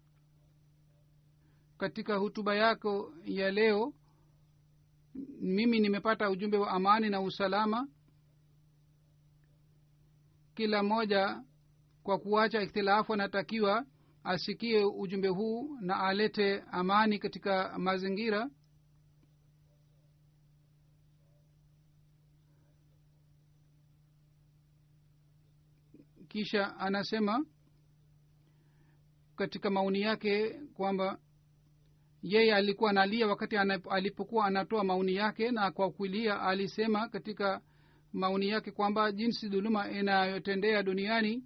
katika hutuba yako ya leo, mimi nimepata ujumbe wa amani na usalama. Kila mmoja kwa kuacha ikhtilafu anatakiwa asikie ujumbe huu na alete amani katika mazingira. Kisha anasema katika maoni yake kwamba yeye alikuwa analia wakati alipokuwa anatoa maoni yake, na kwa kulia alisema katika maoni yake kwamba jinsi dhuluma inayotendea duniani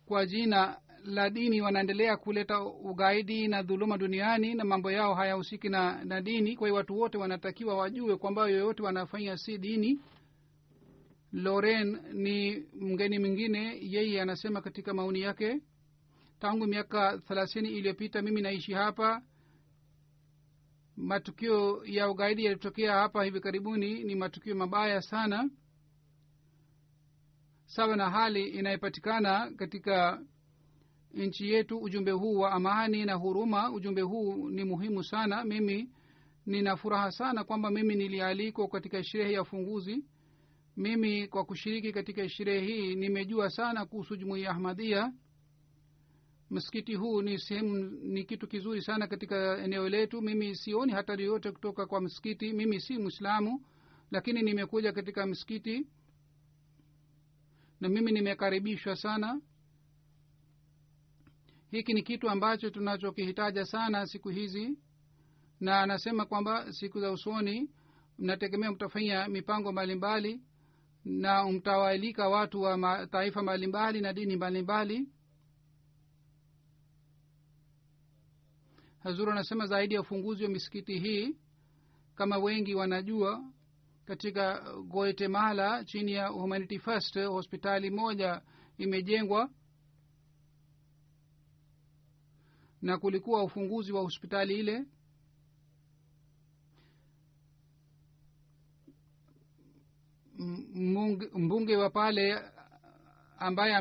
kwa jina la dini, wanaendelea kuleta ugaidi na dhuluma duniani na mambo yao hayahusiki na dini. Kwa hiyo watu wote wanatakiwa wajue kwamba yoyote wanafanya si dini. Loren ni mgeni mwingine. Yeye anasema katika maoni yake, tangu miaka 30 iliyopita mimi naishi hapa. Matukio ya ugaidi yalitokea hapa hivi karibuni ni matukio mabaya sana, sawa na hali inayopatikana katika nchi yetu. Ujumbe huu wa amani na huruma, ujumbe huu ni muhimu sana. Mimi nina furaha sana kwamba mimi nilialikwa katika sherehe ya ufunguzi. Mimi kwa kushiriki katika sherehe hii nimejua sana kuhusu Jumuiya Ahmadiyya. Msikiti huu ni kitu kizuri sana katika eneo letu. Mimi sioni hatari yote kutoka kwa msikiti. Mimi si Muislamu, lakini nimekuja katika msikiti na mimi nimekaribishwa sana. Hiki ni kitu ambacho tunachokihitaja sana siku hizi, na anasema kwamba siku za usoni mnategemea mtafanya mipango mbalimbali na mtawaalika watu wa mataifa mbalimbali na dini mbalimbali. Hazuru anasema zaidi ya ufunguzi wa misikiti hii, kama wengi wanajua, katika Guatemala chini ya Humanity First hospitali moja imejengwa, na kulikuwa ufunguzi wa hospitali ile. Mbunge wa pale ambaye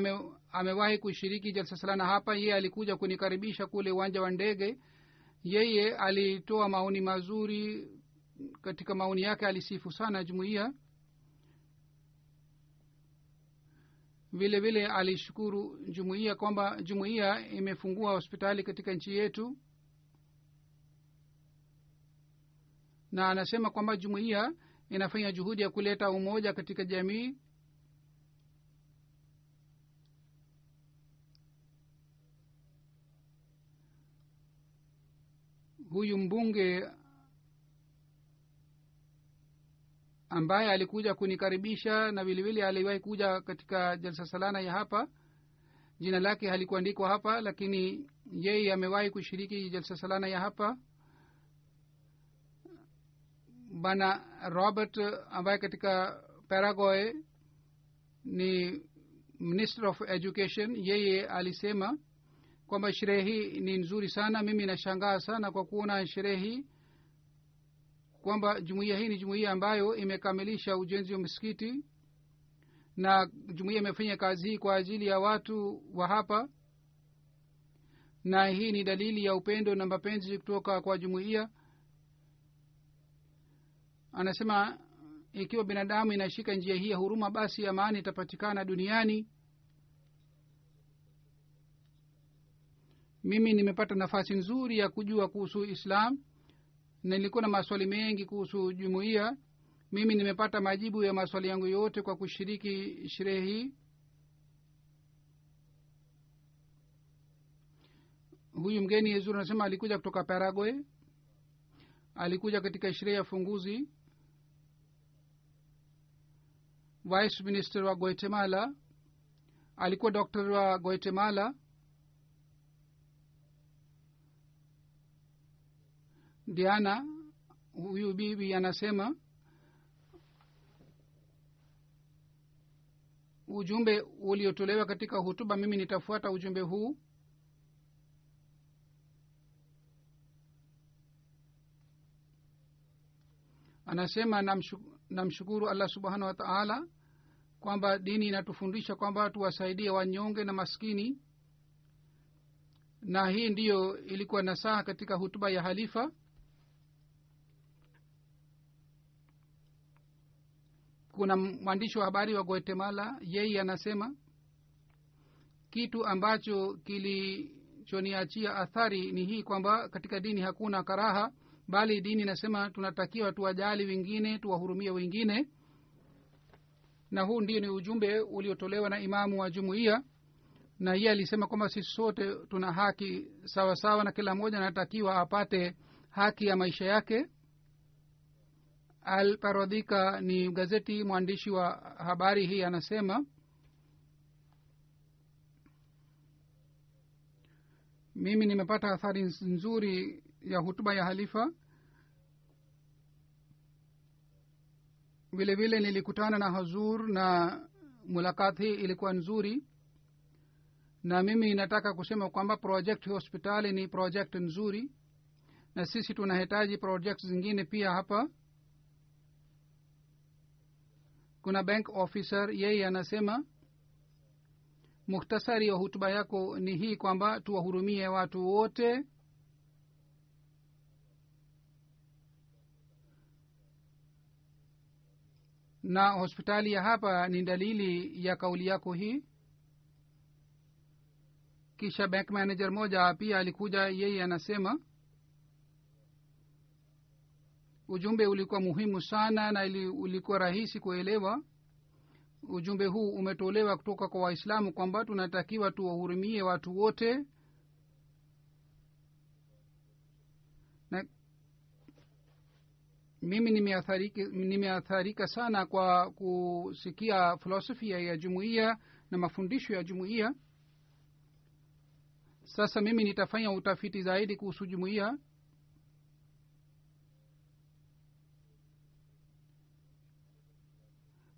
amewahi kushiriki jalsa salana hapa, yeye alikuja kunikaribisha kule uwanja wa ndege. Yeye alitoa maoni mazuri. Katika maoni yake alisifu sana jumuiya. Vile vile alishukuru jumuiya kwamba jumuiya imefungua hospitali katika nchi yetu, na anasema kwamba jumuiya inafanya juhudi ya kuleta umoja katika jamii. Huyu mbunge ambaye alikuja kunikaribisha na vile vile aliwahi kuja katika jalsa salana ya hapa, jina lake halikuandikwa hapa, lakini yeye amewahi kushiriki jalsa salana ya hapa. Bana Robert ambaye katika Paraguay ni Minister of Education, yeye alisema kwamba sherehe hii ni nzuri sana. Mimi nashangaa sana kwa kuona sherehe hii kwamba jumuiya hii ni jumuiya ambayo imekamilisha ujenzi wa msikiti, na jumuiya imefanya kazi hii kwa ajili ya watu wa hapa, na hii ni dalili ya upendo na mapenzi kutoka kwa jumuiya. Anasema ikiwa binadamu inashika njia hii ya huruma, basi amani itapatikana duniani. Mimi nimepata nafasi nzuri ya kujua kuhusu Islam, nilikuwa na maswali mengi kuhusu jumuiya. Mimi nimepata majibu ya maswali yangu yote kwa kushiriki sherehe hii. Huyu mgeni Yezuru anasema alikuja kutoka Paraguay, alikuja katika sherehe ya funguzi. Vice Minister wa Guatemala, alikuwa doctor wa Guatemala. Diana, huyu bibi anasema ujumbe uliotolewa katika hutuba, mimi nitafuata ujumbe huu. Anasema namshukuru Allah subhanahu wa ta'ala kwamba dini inatufundisha kwamba tuwasaidie wanyonge na maskini, na hii ndiyo ilikuwa nasaha katika hutuba ya halifa. Kuna mwandishi wa habari wa Guatemala, yeye anasema kitu ambacho kilichoniachia athari ni hii kwamba katika dini hakuna karaha, bali dini inasema tunatakiwa tuwajali wengine, tuwahurumie wengine. Na huu ndio ni ujumbe uliotolewa na imamu wa jumuiya, na yeye alisema kwamba sisi sote tuna haki sawa sawa na kila mmoja anatakiwa apate haki ya maisha yake. Al-Parodika ni gazeti, mwandishi wa habari hii anasema mimi nimepata athari nzuri ya hutuba ya halifa. Vile vile nilikutana na Hazur na mulakati hii ilikuwa nzuri, na mimi nataka kusema kwamba project hospitali ni project nzuri, na sisi tunahitaji project zingine pia hapa. Kuna bank officer, yeye anasema mukhtasari wa hutuba yako ni hii kwamba tuwahurumie watu wote, na hospitali ya hapa ni dalili ya kauli yako hii. Kisha bank manager moja pia alikuja, yeye anasema ujumbe ulikuwa muhimu sana na ulikuwa rahisi kuelewa. Ujumbe huu umetolewa kutoka kwa Waislamu kwamba tunatakiwa tuwahurumie watu wote, na mimi nimeatharika sana kwa kusikia filosofia ya jumuiya na mafundisho ya jumuiya. Sasa mimi nitafanya utafiti zaidi kuhusu jumuiya.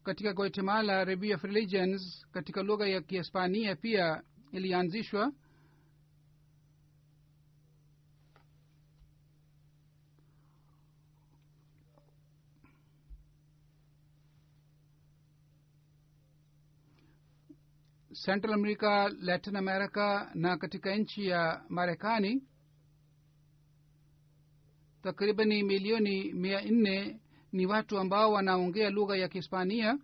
Katika Guatemala, Review of Religions katika lugha ya Kihispania pia ilianzishwa. Central America, Latin America na katika nchi ya Marekani takriban milioni 400 ni watu ambao wanaongea lugha ya Kihispania.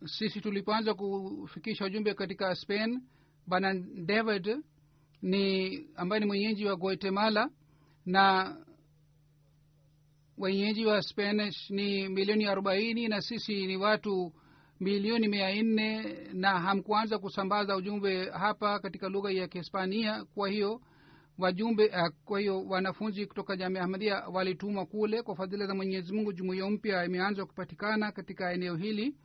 Sisi tulipoanza kufikisha ujumbe katika Spain, Bwana David ni ambaye ni mwenyeji wa Guatemala, na wenyeji wa Spanish ni milioni 40 na sisi ni watu milioni 400, na hamkuanza kusambaza ujumbe hapa katika lugha ya Kihispania. Kwa hiyo wanafunzi kutoka Jamia Ahmadiyya walitumwa kule. Kwa fadhila za Mwenyezi Mungu, jumuiya mpya imeanza kupatikana katika eneo hili.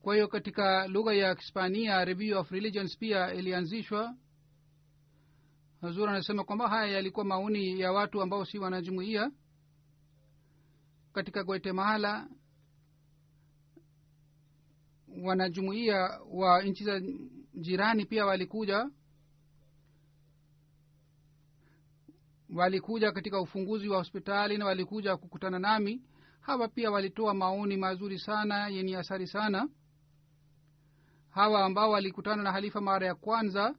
Kwa hiyo katika lugha ya Kihispania Review of Religions pia ilianzishwa. Hazur anasema kwamba haya yalikuwa maoni ya watu ambao si wanajumuiya. Katika Guatemala wanajumuiya wa nchi za jirani pia walikuja katika ufunguzi wa hospitali na walikuja kukutana nami. Hawa pia walitoa maoni mazuri sana yenye athari sana. Hawa ambao walikutana na halifa mara ya kwanza,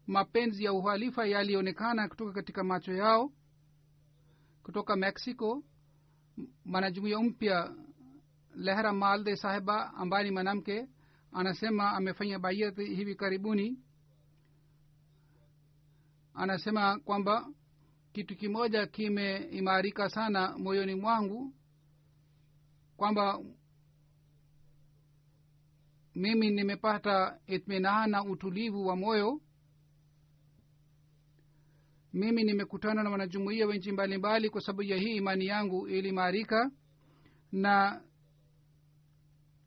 mapenzi ya uhalifa yalionekana kutoka katika macho yao. Kutoka Mexico mwanajumuiya mpya lehra malde sahiba ambaye ni mwanamke anasema amefanya bayat hivi karibuni. Anasema kwamba kitu kimoja kimeimarika sana moyoni mwangu, kwamba mimi nimepata itminana, utulivu wa moyo. Mimi nimekutana na wanajumuiya wa nchi mbalimbali kwa sababu ya hii imani yangu ilimarika, na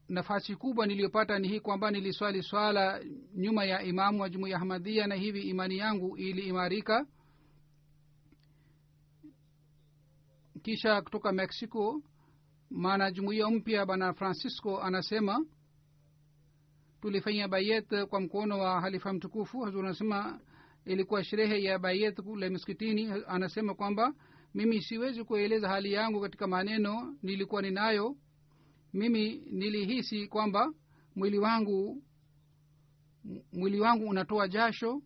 nafasi kubwa niliyopata ni hii kwamba niliswali swala nyuma ya imamu wa jumuiya Ahmadiyya, na hivi imani yangu iliimarika. Kisha kutoka Mexico maana jumuiya mpya bana Francisco anasema tulifanya bayet kwa mkono wa halifa mtukufu. Hazur anasema ilikuwa sherehe ya bayet kule msikitini. Anasema kwamba mimi siwezi kueleza hali yangu katika maneno nilikuwa ninayo. Mimi nilihisi kwamba mwili wangu unatoa jasho,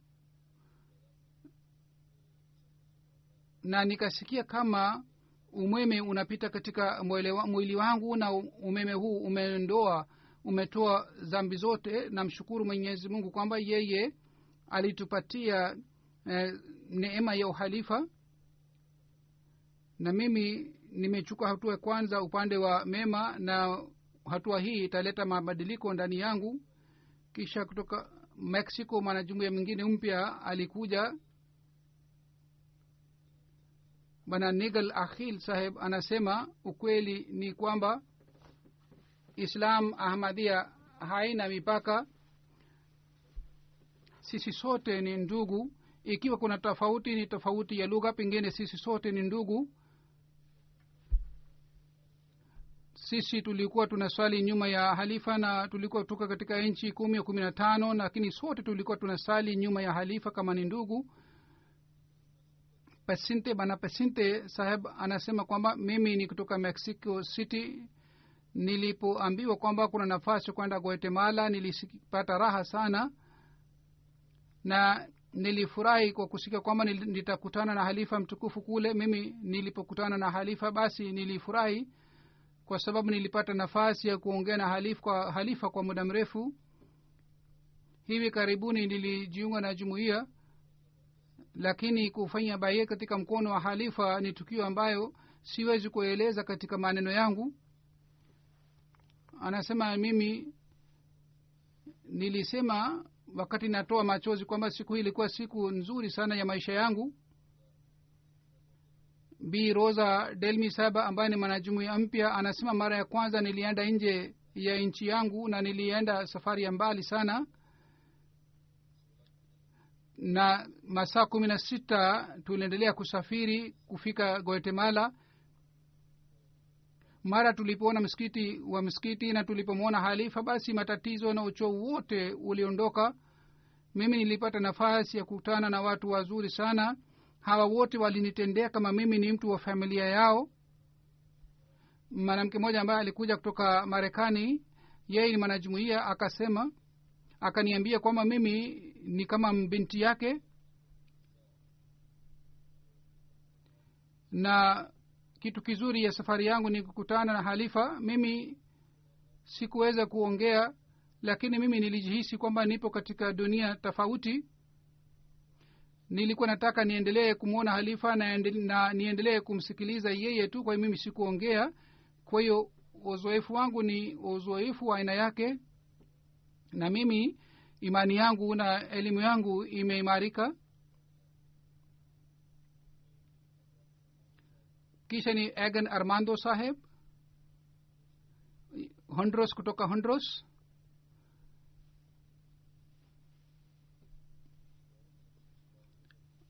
na nikasikia kama umeme unapita katika mwili wangu, na umeme huu umetoa dhambi zote. Namshukuru Mwenyezi Mungu kwamba yeye alitupatia neema ya uhalifa, na mimi nimechukua hatua kwanza upande wa mema, na hatua hii italeta mabadiliko ndani yangu. Kisha kutoka Mexico mwanajumuiya mwingine mpya alikuja, bana Nigel Akhil saheb anasema ukweli ni kwamba Islam Ahmadiyya haina mipaka. Sisi sote ni ndugu. Ikiwa kuna tofauti ni tofauti ya lugha, pengine sisi sote ni ndugu. Sisi tulikuwa tunaswali nyuma ya halifa, na tulikuwa tuka katika nchi 10 au 15, lakini sote tulikuwa tunasali nyuma ya halifa kama ni ndugu. Pesinte saheb anasema kwamba mimi ni kutoka Mexico City. Nilipoambiwa kwamba kuna nafasi kwenda Guatemala nilipata raha sana, na nilifurahi kwa kusikia kwamba nitakutana na halifa mtukufu kule. Mimi nilipokutana na halifa basi nilifurahi kwa sababu nilipata nafasi ya kuongea na halifa kwa muda mrefu. Hivi karibuni nilijiunga na jumuiya, lakini kufanya bai'a katika mkono wa halifa ni tukio ambayo siwezi kueleza katika maneno yangu. Anasema mimi nilisema wakati natoa machozi kwamba siku hii ilikuwa siku nzuri sana ya maisha yangu. Bi Rosa Delmi Saba ambaye ni mwanajumuiya mpya anasema mara ya kwanza nilienda nje ya nchi yangu, na nilienda safari ya mbali sana, na masaa 16 tuliendelea kusafiri kufika Guatemala. Mara tulipoona msikiti na tulipomwona halifa, basi matatizo na uchovu wote uliondoka. Mimi nilipata nafasi ya kukutana na watu wazuri sana. Hawa wote walinitendea kama mimi ni mtu wa familia yao. Mwanamke mmoja ambaye alikuja kutoka Marekani, yeye ni mwanajumuiya, akaniambia kwamba mimi ni kama binti yake. Na kitu kizuri ya safari yangu ni kukutana na halifa. Mimi sikuweza kuongea, lakini mimi nilijihisi kwamba nipo katika dunia tofauti. Nilikuwa nataka niendelee kumwona halifa na niendelee kumsikiliza yeye tu, kwa hiyo mimi sikuongea. Kwa hiyo uzoefu wangu ni uzoefu wa aina yake, na mimi imani yangu na elimu yangu imeimarika. Kisha ni Egan Armando Saheb Honduras, kutoka Honduras.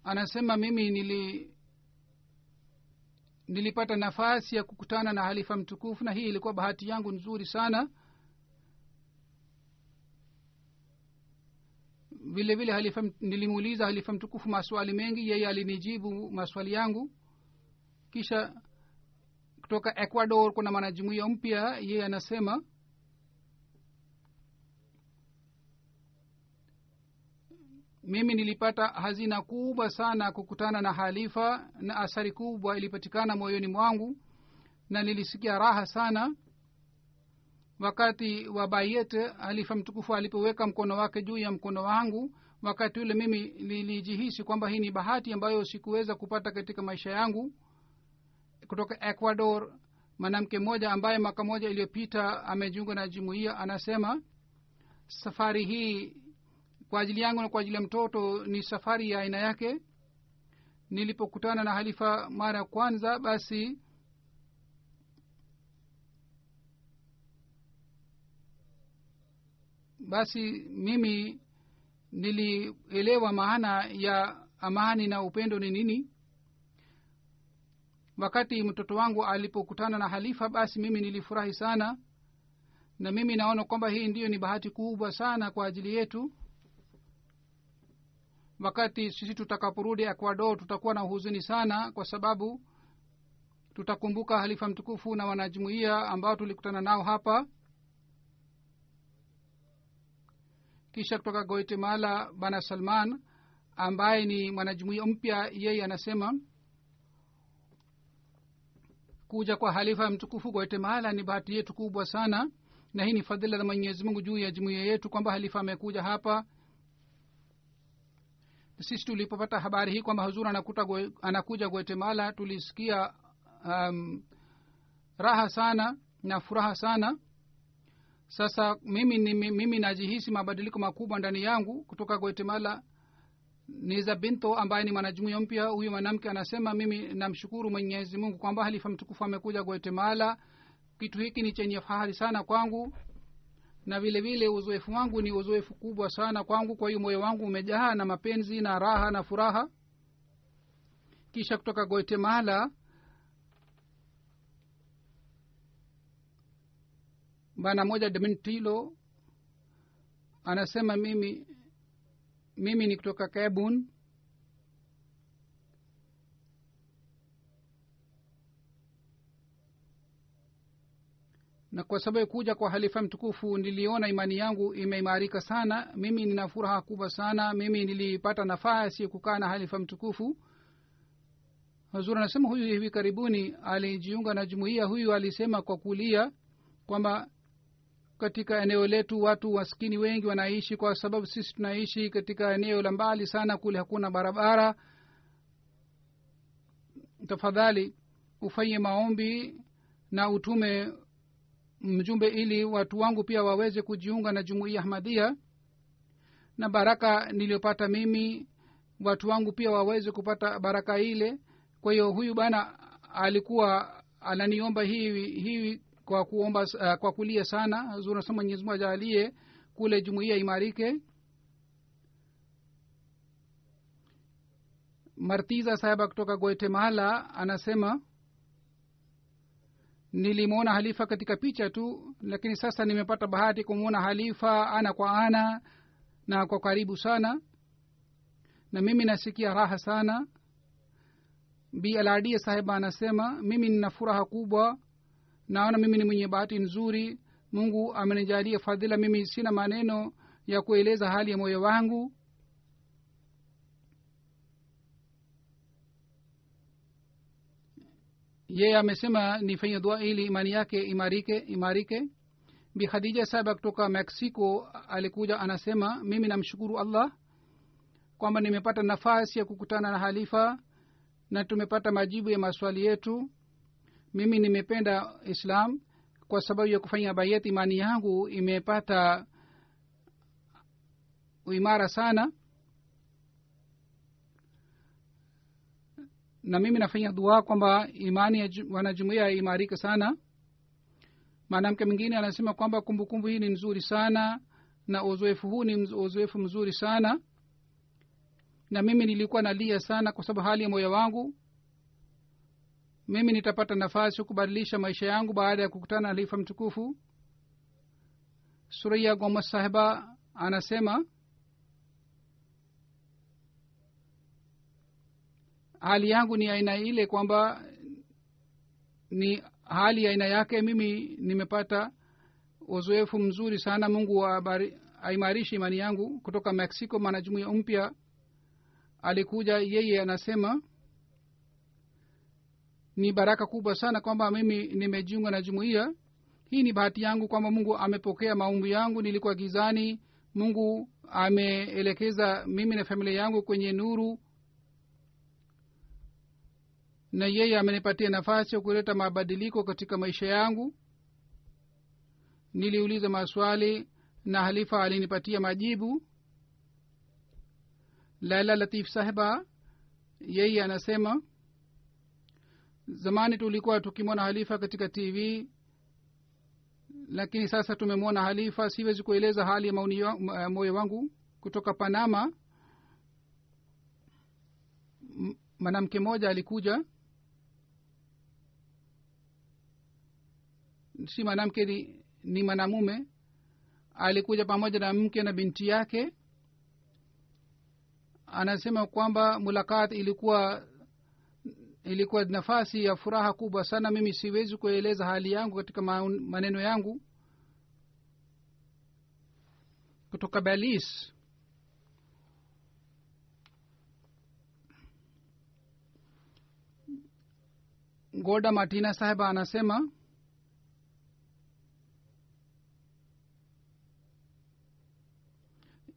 Anasema mimi nilipata nafasi ya kukutana na halifa mtukufu, na hii ilikuwa bahati yangu nzuri sana. Vile vile nilimuuliza halifa mtukufu maswali mengi, yeye alinijibu maswali yangu. Kisha kutoka Ecuador kuna mwanajumuiya mpya, yeye anasema mimi nilipata hazina kubwa sana kukutana na halifa, na athari kubwa ilipatikana moyoni mwangu. na nilisikia raha sana wakati wa bayet. halifa mtukufu alipoweka mkono wake juu ya mkono wangu, wakati ule mimi nilijihisi kwamba hii ni bahati ambayo sikuweza kupata katika maisha yangu. Kutoka Ecuador, mwanamke mmoja ambaye mwaka moja iliyopita amejiunga na jumuiya anasema, safari hii kwa ajili yangu na kwa ajili ya mtoto ni safari ya aina yake. Nilipokutana na halifa mara ya kwanza, basi mimi nilielewa maana ya amani na upendo ni nini. Wakati mtoto wangu alipokutana na halifa, basi mimi nilifurahi sana, na mimi naona kwamba hii ndiyo ni bahati kubwa sana kwa ajili yetu. Wakati sisi tutakaporudi Ecuador tutakuwa na huzuni sana, kwa sababu tutakumbuka halifa mtukufu na wanajumuiya ambao tulikutana nao hapa. Kisha kutoka Guatemala, bana Salman ambaye ni mwanajumuiya mpya, yeye anasema kuja kwa halifa mtukufu Guatemala ni bahati yetu kubwa sana, na hii ni fadhila za Mwenyezi Mungu juu ya jumuiya yetu kwamba halifa amekuja hapa. Sisi tulipopata habari hii kwamba huzuri anakuja Guatemala, tulisikia raha sana na furaha sana. Sasa mimi najihisi mabadiliko makubwa ndani yangu. Kutoka Guatemala, Niza Binto ambaye ni mwanajumuiya mpya, huyu mwanamke anasema, mimi namshukuru Mwenyezi Mungu kwamba halifa mtukufu amekuja Guatemala. Kitu hiki ni chenye fahari sana kwangu, na vile vile uzoefu wangu ni uzoefu kubwa sana kwangu. Kwa hiyo moyo wangu umejaa na mapenzi na raha na furaha. Kisha kutoka Guatemala, bana moja Dementilo anasema, mimi ni kutoka Kabun, na kwa sababu kuja kwa halifa mtukufu niliona imani yangu imeimarika sana. Mimi nina furaha kubwa sana. Mimi nilipata nafasi ya kukaa na halifa mtukufu. Hazur anasema huyu hivi karibuni alijiunga na jumuiya. Huyu alisema kwa kulia kwamba katika eneo letu watu maskini wengi wanaishi, kwa sababu sisi tunaishi katika eneo la mbali sana, kule hakuna barabara. Tafadhali ufanye maombi na utume mjumbe ili watu wangu pia waweze kujiunga na jumuiya Ahmadiyya, na baraka niliyopata mimi watu wangu pia waweze kupata baraka ile. Kwa hiyo huyu bana alikuwa ananiomba hivi kwa kuomba, kwa kulia sana. Zuri nasema Mwenyezi Mungu ajalie kule jumuiya imarike. Martiza sahaba kutoka Guatemala anasema, nilimwona halifa katika picha tu, lakini sasa nimepata bahati kumwona halifa ana kwa ana na kwa karibu sana, na mimi nasikia raha sana. Bi Aladia sahaba anasema, mimi nina furaha kubwa, naona mimi ni mwenye bahati nzuri. Mungu amenijalia fadhila, mimi sina maneno ya kueleza hali ya moyo wangu. Yeye amesema nifanye dua ili imani yake imarike. Bi Khadija sahaba kutoka Mexico alikuja anasema, mimi namshukuru Allah kwamba nimepata nafasi ya kukutana na halifa na tumepata majibu ya maswali yetu. Mimi nimependa Islam kwa sababu ya kufanya bayat. Imani yangu imepata uimara sana, na mimi nafanya dua kwamba imani ya wanajumuiya imarike sana. Mwanamke mwingine anasema kwamba kumbukumbu hii ni nzuri sana na uzoefu huu ni uzoefu mzuri sana, na mimi nilikuwa nalia sana kwa sababu hali ya moyo wangu. Mimi nitapata nafasi kubadilisha maisha yangu baada ya kukutana na halifa mtukufu. Suraya Goma sahiba anasema, hali yangu ni aina ile kwamba ni hali ya aina yake. Mimi nimepata uzoefu mzuri sana. Mungu aimarishe imani yangu. Kutoka Mexico mwanajumuiya mpya alikuja, yeye anasema, ni baraka kubwa sana kwamba mimi nimejiunga na jumuiya hii. Ni bahati yangu kwamba Mungu amepokea maombi yangu. Nilikuwa gizani, Mungu ameelekeza mimi na familia yangu kwenye nuru, na yeye amenipatia nafasi ya kuleta mabadiliko katika maisha yangu. Niliuliza maswali na halifa alinipatia majibu. Laila Latif sahiba yeye anasema, zamani tulikuwa tukimwona halifa katika TV, lakini sasa tumemwona halifa. Siwezi kueleza hali ya moyo wangu. Kutoka Panama mwanamke mmoja alikuja, si mwanamke, ni mwanamume. Alikuja pamoja na mke na binti yake. Anasema kwamba mulakat ilikuwa nafasi ya furaha kubwa sana. Mimi siwezi kueleza hali yangu katika maneno yangu. Kutoka Belize Golda Martina sahiba anasema,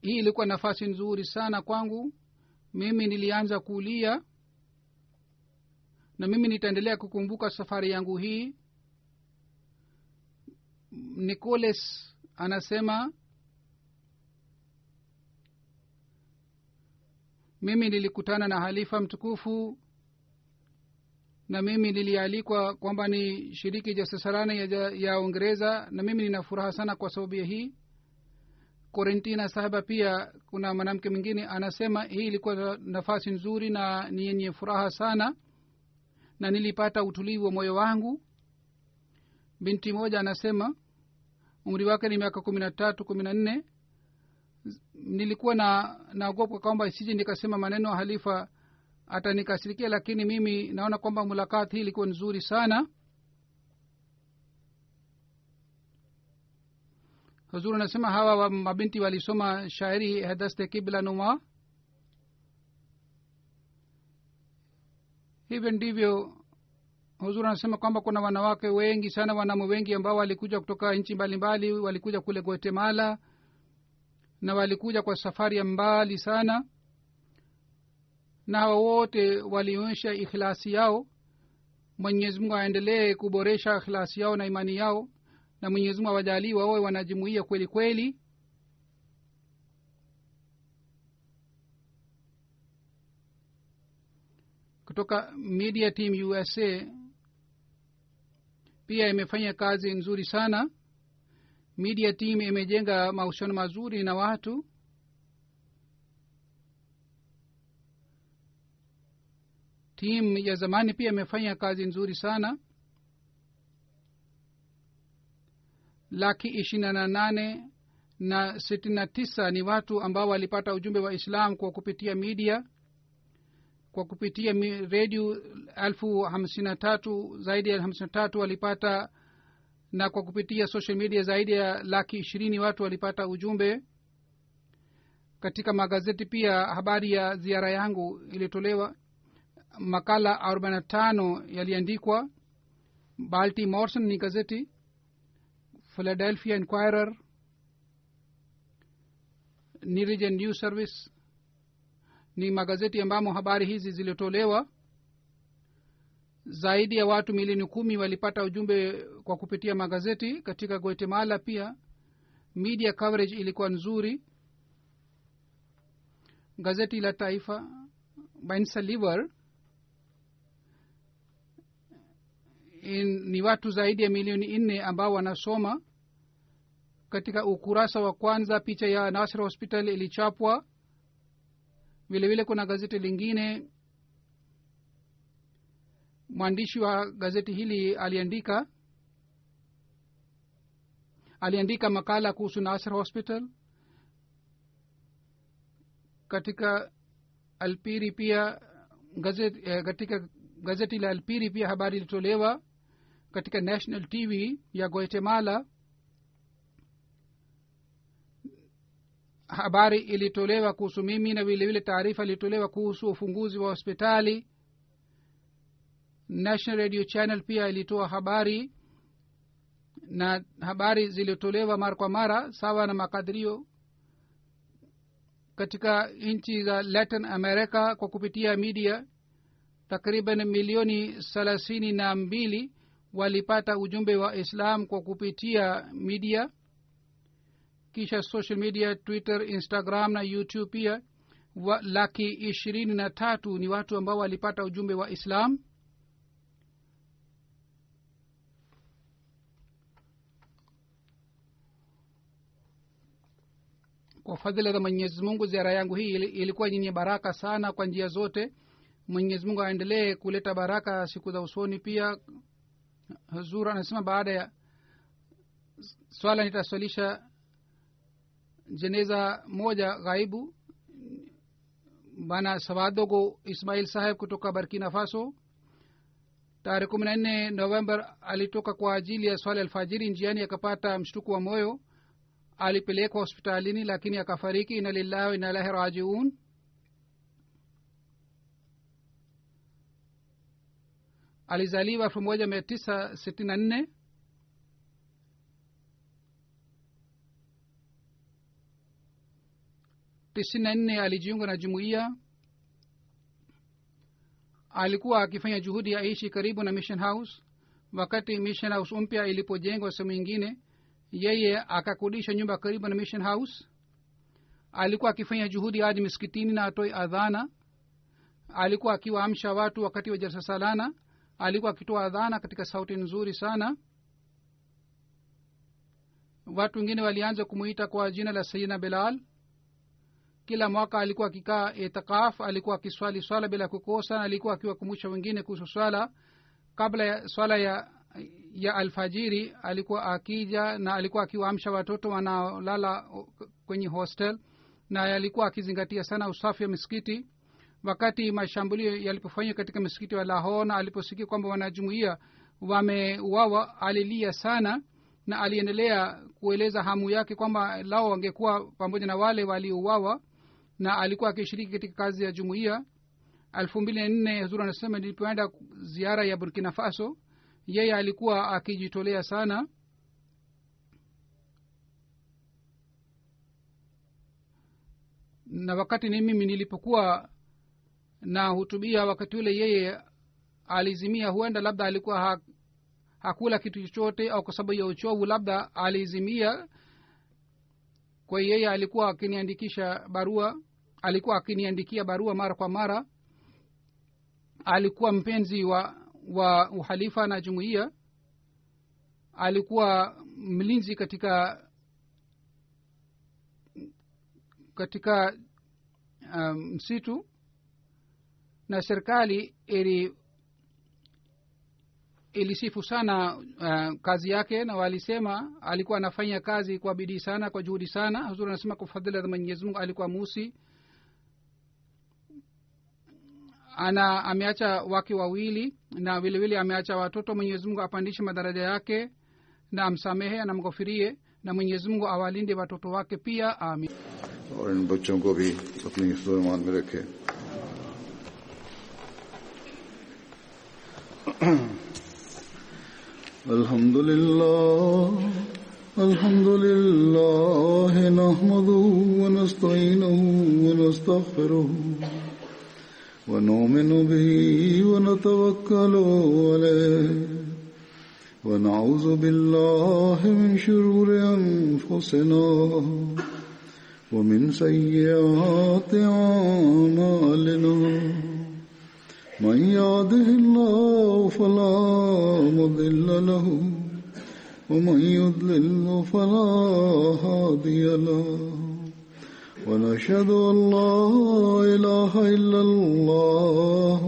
hii ilikuwa nafasi nzuri sana kwangu. Mimi nilianza kulia na mimi nitaendelea kukumbuka safari yangu hii. Nicholas anasema, mimi nilikutana na halifa mtukufu na mimi nilialikwa kwamba ni shiriki jasasarani ya Uingereza, na mimi nina furaha sana kwa sababu ya hii. Corentina sahaba pia kuna mwanamke mwingine anasema, hii ilikuwa nafasi nzuri na ni yenye furaha sana na nilipata utulivu wa moyo wangu. Binti moja anasema, umri wake ni miaka 13 14, nilikuwa naogopa kwamba isije nikasema maneno ya halifa atanikasirikia, lakini mimi naona kwamba mulakati hii ilikuwa nzuri sana. Huzuri anasema hawa mabinti walisoma shairi hadaste kibla numa. Hivyo ndivyo huzuri anasema kwamba kuna wanawake wengi sana, wanaume wengi ambao walikuja kutoka nchi mbalimbali, walikuja kule Guatemala na walikuja kwa safari ya mbali sana, na hawa wote walionyesha ikhlasi yao. Mwenyezi Mungu aendelee kuboresha ikhlasi yao na imani yao, na Mwenyezi Mungu awajalie wawe wanajumuia kweli kweli. Kutoka media team USA pia imefanya kazi nzuri sana. Media team imejenga mahusiano mazuri na watu. Team ya zamani pia imefanya kazi nzuri sana. 128,069 ni watu ambao walipata ujumbe wa Islam kwa kupitia media, kwa kupitia radio 53,000 zaidi ya 53 walipata, na kwa kupitia social media zaidi ya 20,000 watu walipata ujumbe. Katika magazeti pia habari ya ziara yangu ilitolewa. Makala 45 yaliandikwa. Baltimore ni gazeti, Philadelphia Inquirer, Nirijan News Service ni magazeti ambamo habari hizi zilitolewa. Zaidi ya watu milioni 10 walipata ujumbe kwa kupitia magazeti. Katika Guatemala pia media coverage ilikuwa nzuri. Gazeti la Taifa Bainsaliver ni watu zaidi ya milioni 4 ambao wanasoma. Katika ukurasa wa kwanza picha ya Nasr Hospital ilichapwa. Vile vile kuna gazeti lingine, mwandishi wa gazeti hili aliandika makala kuhusu Nasr Hospital. Katika Alpiri pia katika gazeti la Alpiri pia habari ilitolewa. Katika National TV ya Guatemala habari ilitolewa kuhusu mimi, na vile vile taarifa ilitolewa kuhusu ufunguzi wa hospitali, national radio channel pia ilitoa habari, na habari zilitolewa mara kwa mara sawa na makadirio. Katika nchi za Latin America kwa kupitia media takriban milioni 32 walipata ujumbe wa Islam kwa kupitia media. Kisha social media, Twitter, Instagram na YouTube pia 123,000 ni watu ambao walipata ujumbe wa Islam. Kwa fadhila za Mwenyezi Mungu, ziara yangu hii ilikuwa yenye baraka sana kwa njia zote. Mwenyezi Mungu aendelee kuleta baraka siku za usoni. Pia Hazur anasema baada ya swala nitaswalisha jeneza moja ghaibu. Bana Sawadogo Ismail Saheb kutoka Burkina Faso tarehe 14 November alitoka kwa ajili ya swala alfajiri. Njiani akapata mshtuko wa moyo, alipelekwa hospitalini lakini akafariki. Inna lillahi wa inna ilaihi rajiun. Alizaliwa 1964. Alijiunga na jumuiya. Alikuwa akifanya juhudi ya aishi karibu na mission house. Wakati mission house mpya ilipojengwa sehemu nyingine, yeye akakodisha nyumba karibu na mission house. Alikuwa akifanya juhudi hadi misikitini na atoe adhana. Alikuwa akiwaamsha watu wakati wa jalsa salana. Alikuwa akitoa adhana katika sauti nzuri sana. Watu wengine walianza kumuita kwa jina la Sayyidina Bilal. Kila mwaka alikuwa akikaa itikaf, alikuwa akiswali swala bila kukosa. Alikuwa akiwakumbusha wengine kuhusu swala. Kabla ya swala ya alfajiri alikuwa akija na alikuwa akiwaamsha watoto wanaolala kwenye hostel, na alikuwa akizingatia sana usafi wa misikiti. Wakati mashambulio yalipofanywa katika msikiti wa Lahore na aliposikia kwamba wanajumuiya wameuawa, alilia sana na aliendelea kueleza hamu yake kwamba lao wangekuwa pamoja na wale waliouawa, na alikuwa akishiriki katika kazi ya jumuiya. 2004 Hazur anasema nilipoenda ziara ya Burkina Faso, yeye alikuwa akijitolea sana. Na wakati mimi nilipokuwa na hutubia wakati ule, yeye alizimia. Huenda labda alikuwa hakula kitu chochote au kwa sababu ya uchovu labda alizimia. Kwa yeye alikuwa akiniandikisha barua, alikuwa akiniandikia barua mara kwa mara. Alikuwa mpenzi wa uhalifa na jumuiya. Alikuwa mlinzi katika msitu, na serikali ilisifu sana kazi yake, na walisema alikuwa anafanya kazi kwa bidii sana, kwa juhudi sana. Hazur anasema kwa fadhila za Mwenyezi Mungu alikuwa musi. Ameacha wake wawili na vile vile ameacha watoto. Mwenyezi Mungu apandishe madaraja yake na amsamehe, anamghufirie, na Mwenyezi Mungu awalinde watoto wake pia. Amin. और इन बच्चों को भी अपनी हिफ्ज़-ओ-ईमान में रखे. अल्हम्दुलिल्लाह नहमदुहु व नस्तईनुहु व नस्तगफिरुहु व नु'मिनु बिही व नतवक्कलु अलैहि व नऊज़ु बिल्लाहि मिन शुरूरि अनफुसिना ومن سيئات أعمالنا من يهده الله فلا مضل له ومن يضلل فلا هادي له ونشهد أن لا إله إلا الله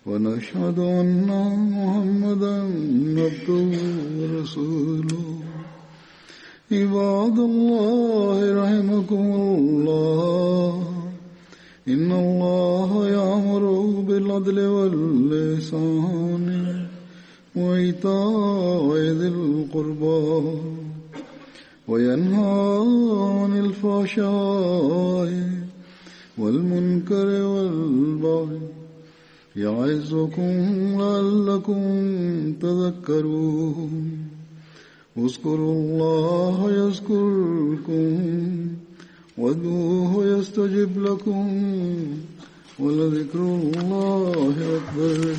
ونشهد أن محمدا عبده ورسوله. عباد الله رحمكم الله إن الله يأمر بالعدل والإحسان وإيتاء ذي القربى وينهى عن الفحشاء والمنكر والبغي يعظكم لعلكم تذكرون اذكروا الله يذكركم وادعوه يستجب لكم ولذكر الله أكبر